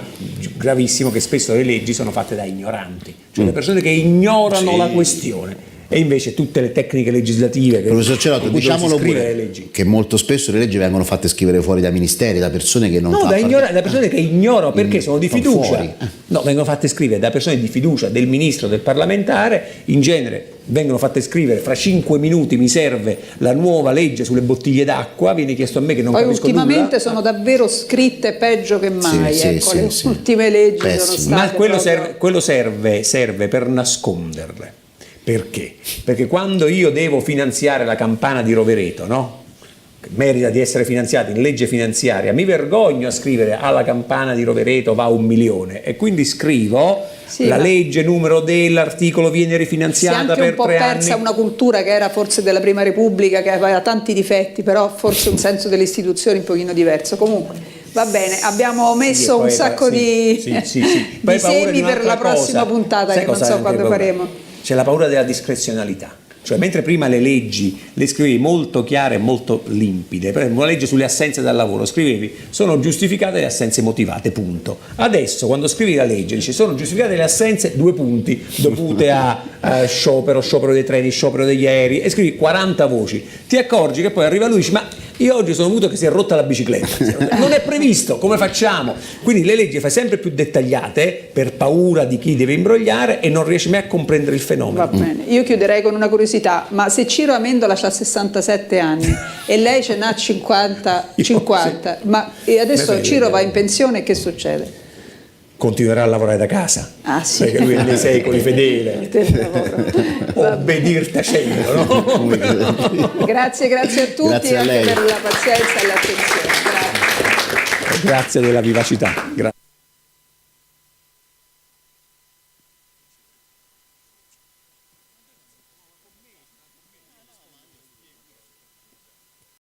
gravissimo che spesso le leggi sono fatte da ignoranti, cioè le persone che ignorano la questione, e invece tutte le tecniche legislative che professor Cerotto, diciamolo pure, che molto spesso le leggi vengono fatte scrivere fuori dai ministeri, da persone che non da persone che ignorano perché sono di fiducia. No, vengono fatte scrivere da persone di fiducia del ministro, del parlamentare, in genere vengono fatte scrivere fra 5 minuti mi serve la nuova legge sulle bottiglie d'acqua, viene chiesto a me che non capisco nulla. Poi ultimamente sono davvero scritte peggio che mai, le ultime leggi sono state. Ma quello serve per nasconderle. Perché? Perché quando io devo finanziare la campana di Rovereto, no? Che merita di essere finanziata in legge finanziaria, mi vergogno a scrivere alla campana di Rovereto va 1 milione, e quindi scrivo la legge numero dell'articolo viene rifinanziata per 3 anni. Si è anche un po' persa una cultura che era forse della Prima Repubblica, che aveva tanti difetti, però forse un senso delle istituzioni un pochino diverso. Comunque va bene, abbiamo messo un sacco di semi per la prossima puntata, che non so quando faremo. C'è la paura della discrezionalità, cioè mentre prima le leggi le scrivevi molto chiare e molto limpide, per esempio una legge sulle assenze dal lavoro scrivevi sono giustificate le assenze motivate, punto. Adesso quando scrivi la legge dici sono giustificate le assenze, 2 punti, dovute a sciopero dei treni, sciopero degli aerei, e scrivi 40 voci, ti accorgi che poi arriva lui e dici ma io oggi sono venuto che si è rotta la bicicletta, non è previsto, come facciamo? Quindi le leggi fai sempre più dettagliate per paura di chi deve imbrogliare e non riesci mai a comprendere il fenomeno. Va bene, io chiuderei con una curiosità, ma se Ciro Amendola ha 67 anni e lei ce n'ha 50, ma adesso Ciro va in pensione, che succede? Continuerà a lavorare da casa, perché lui è nei secoli fedele, obbedir tacendo, no? Grazie a tutti, grazie a lei. Anche per la pazienza e l'attenzione. Grazie della vivacità.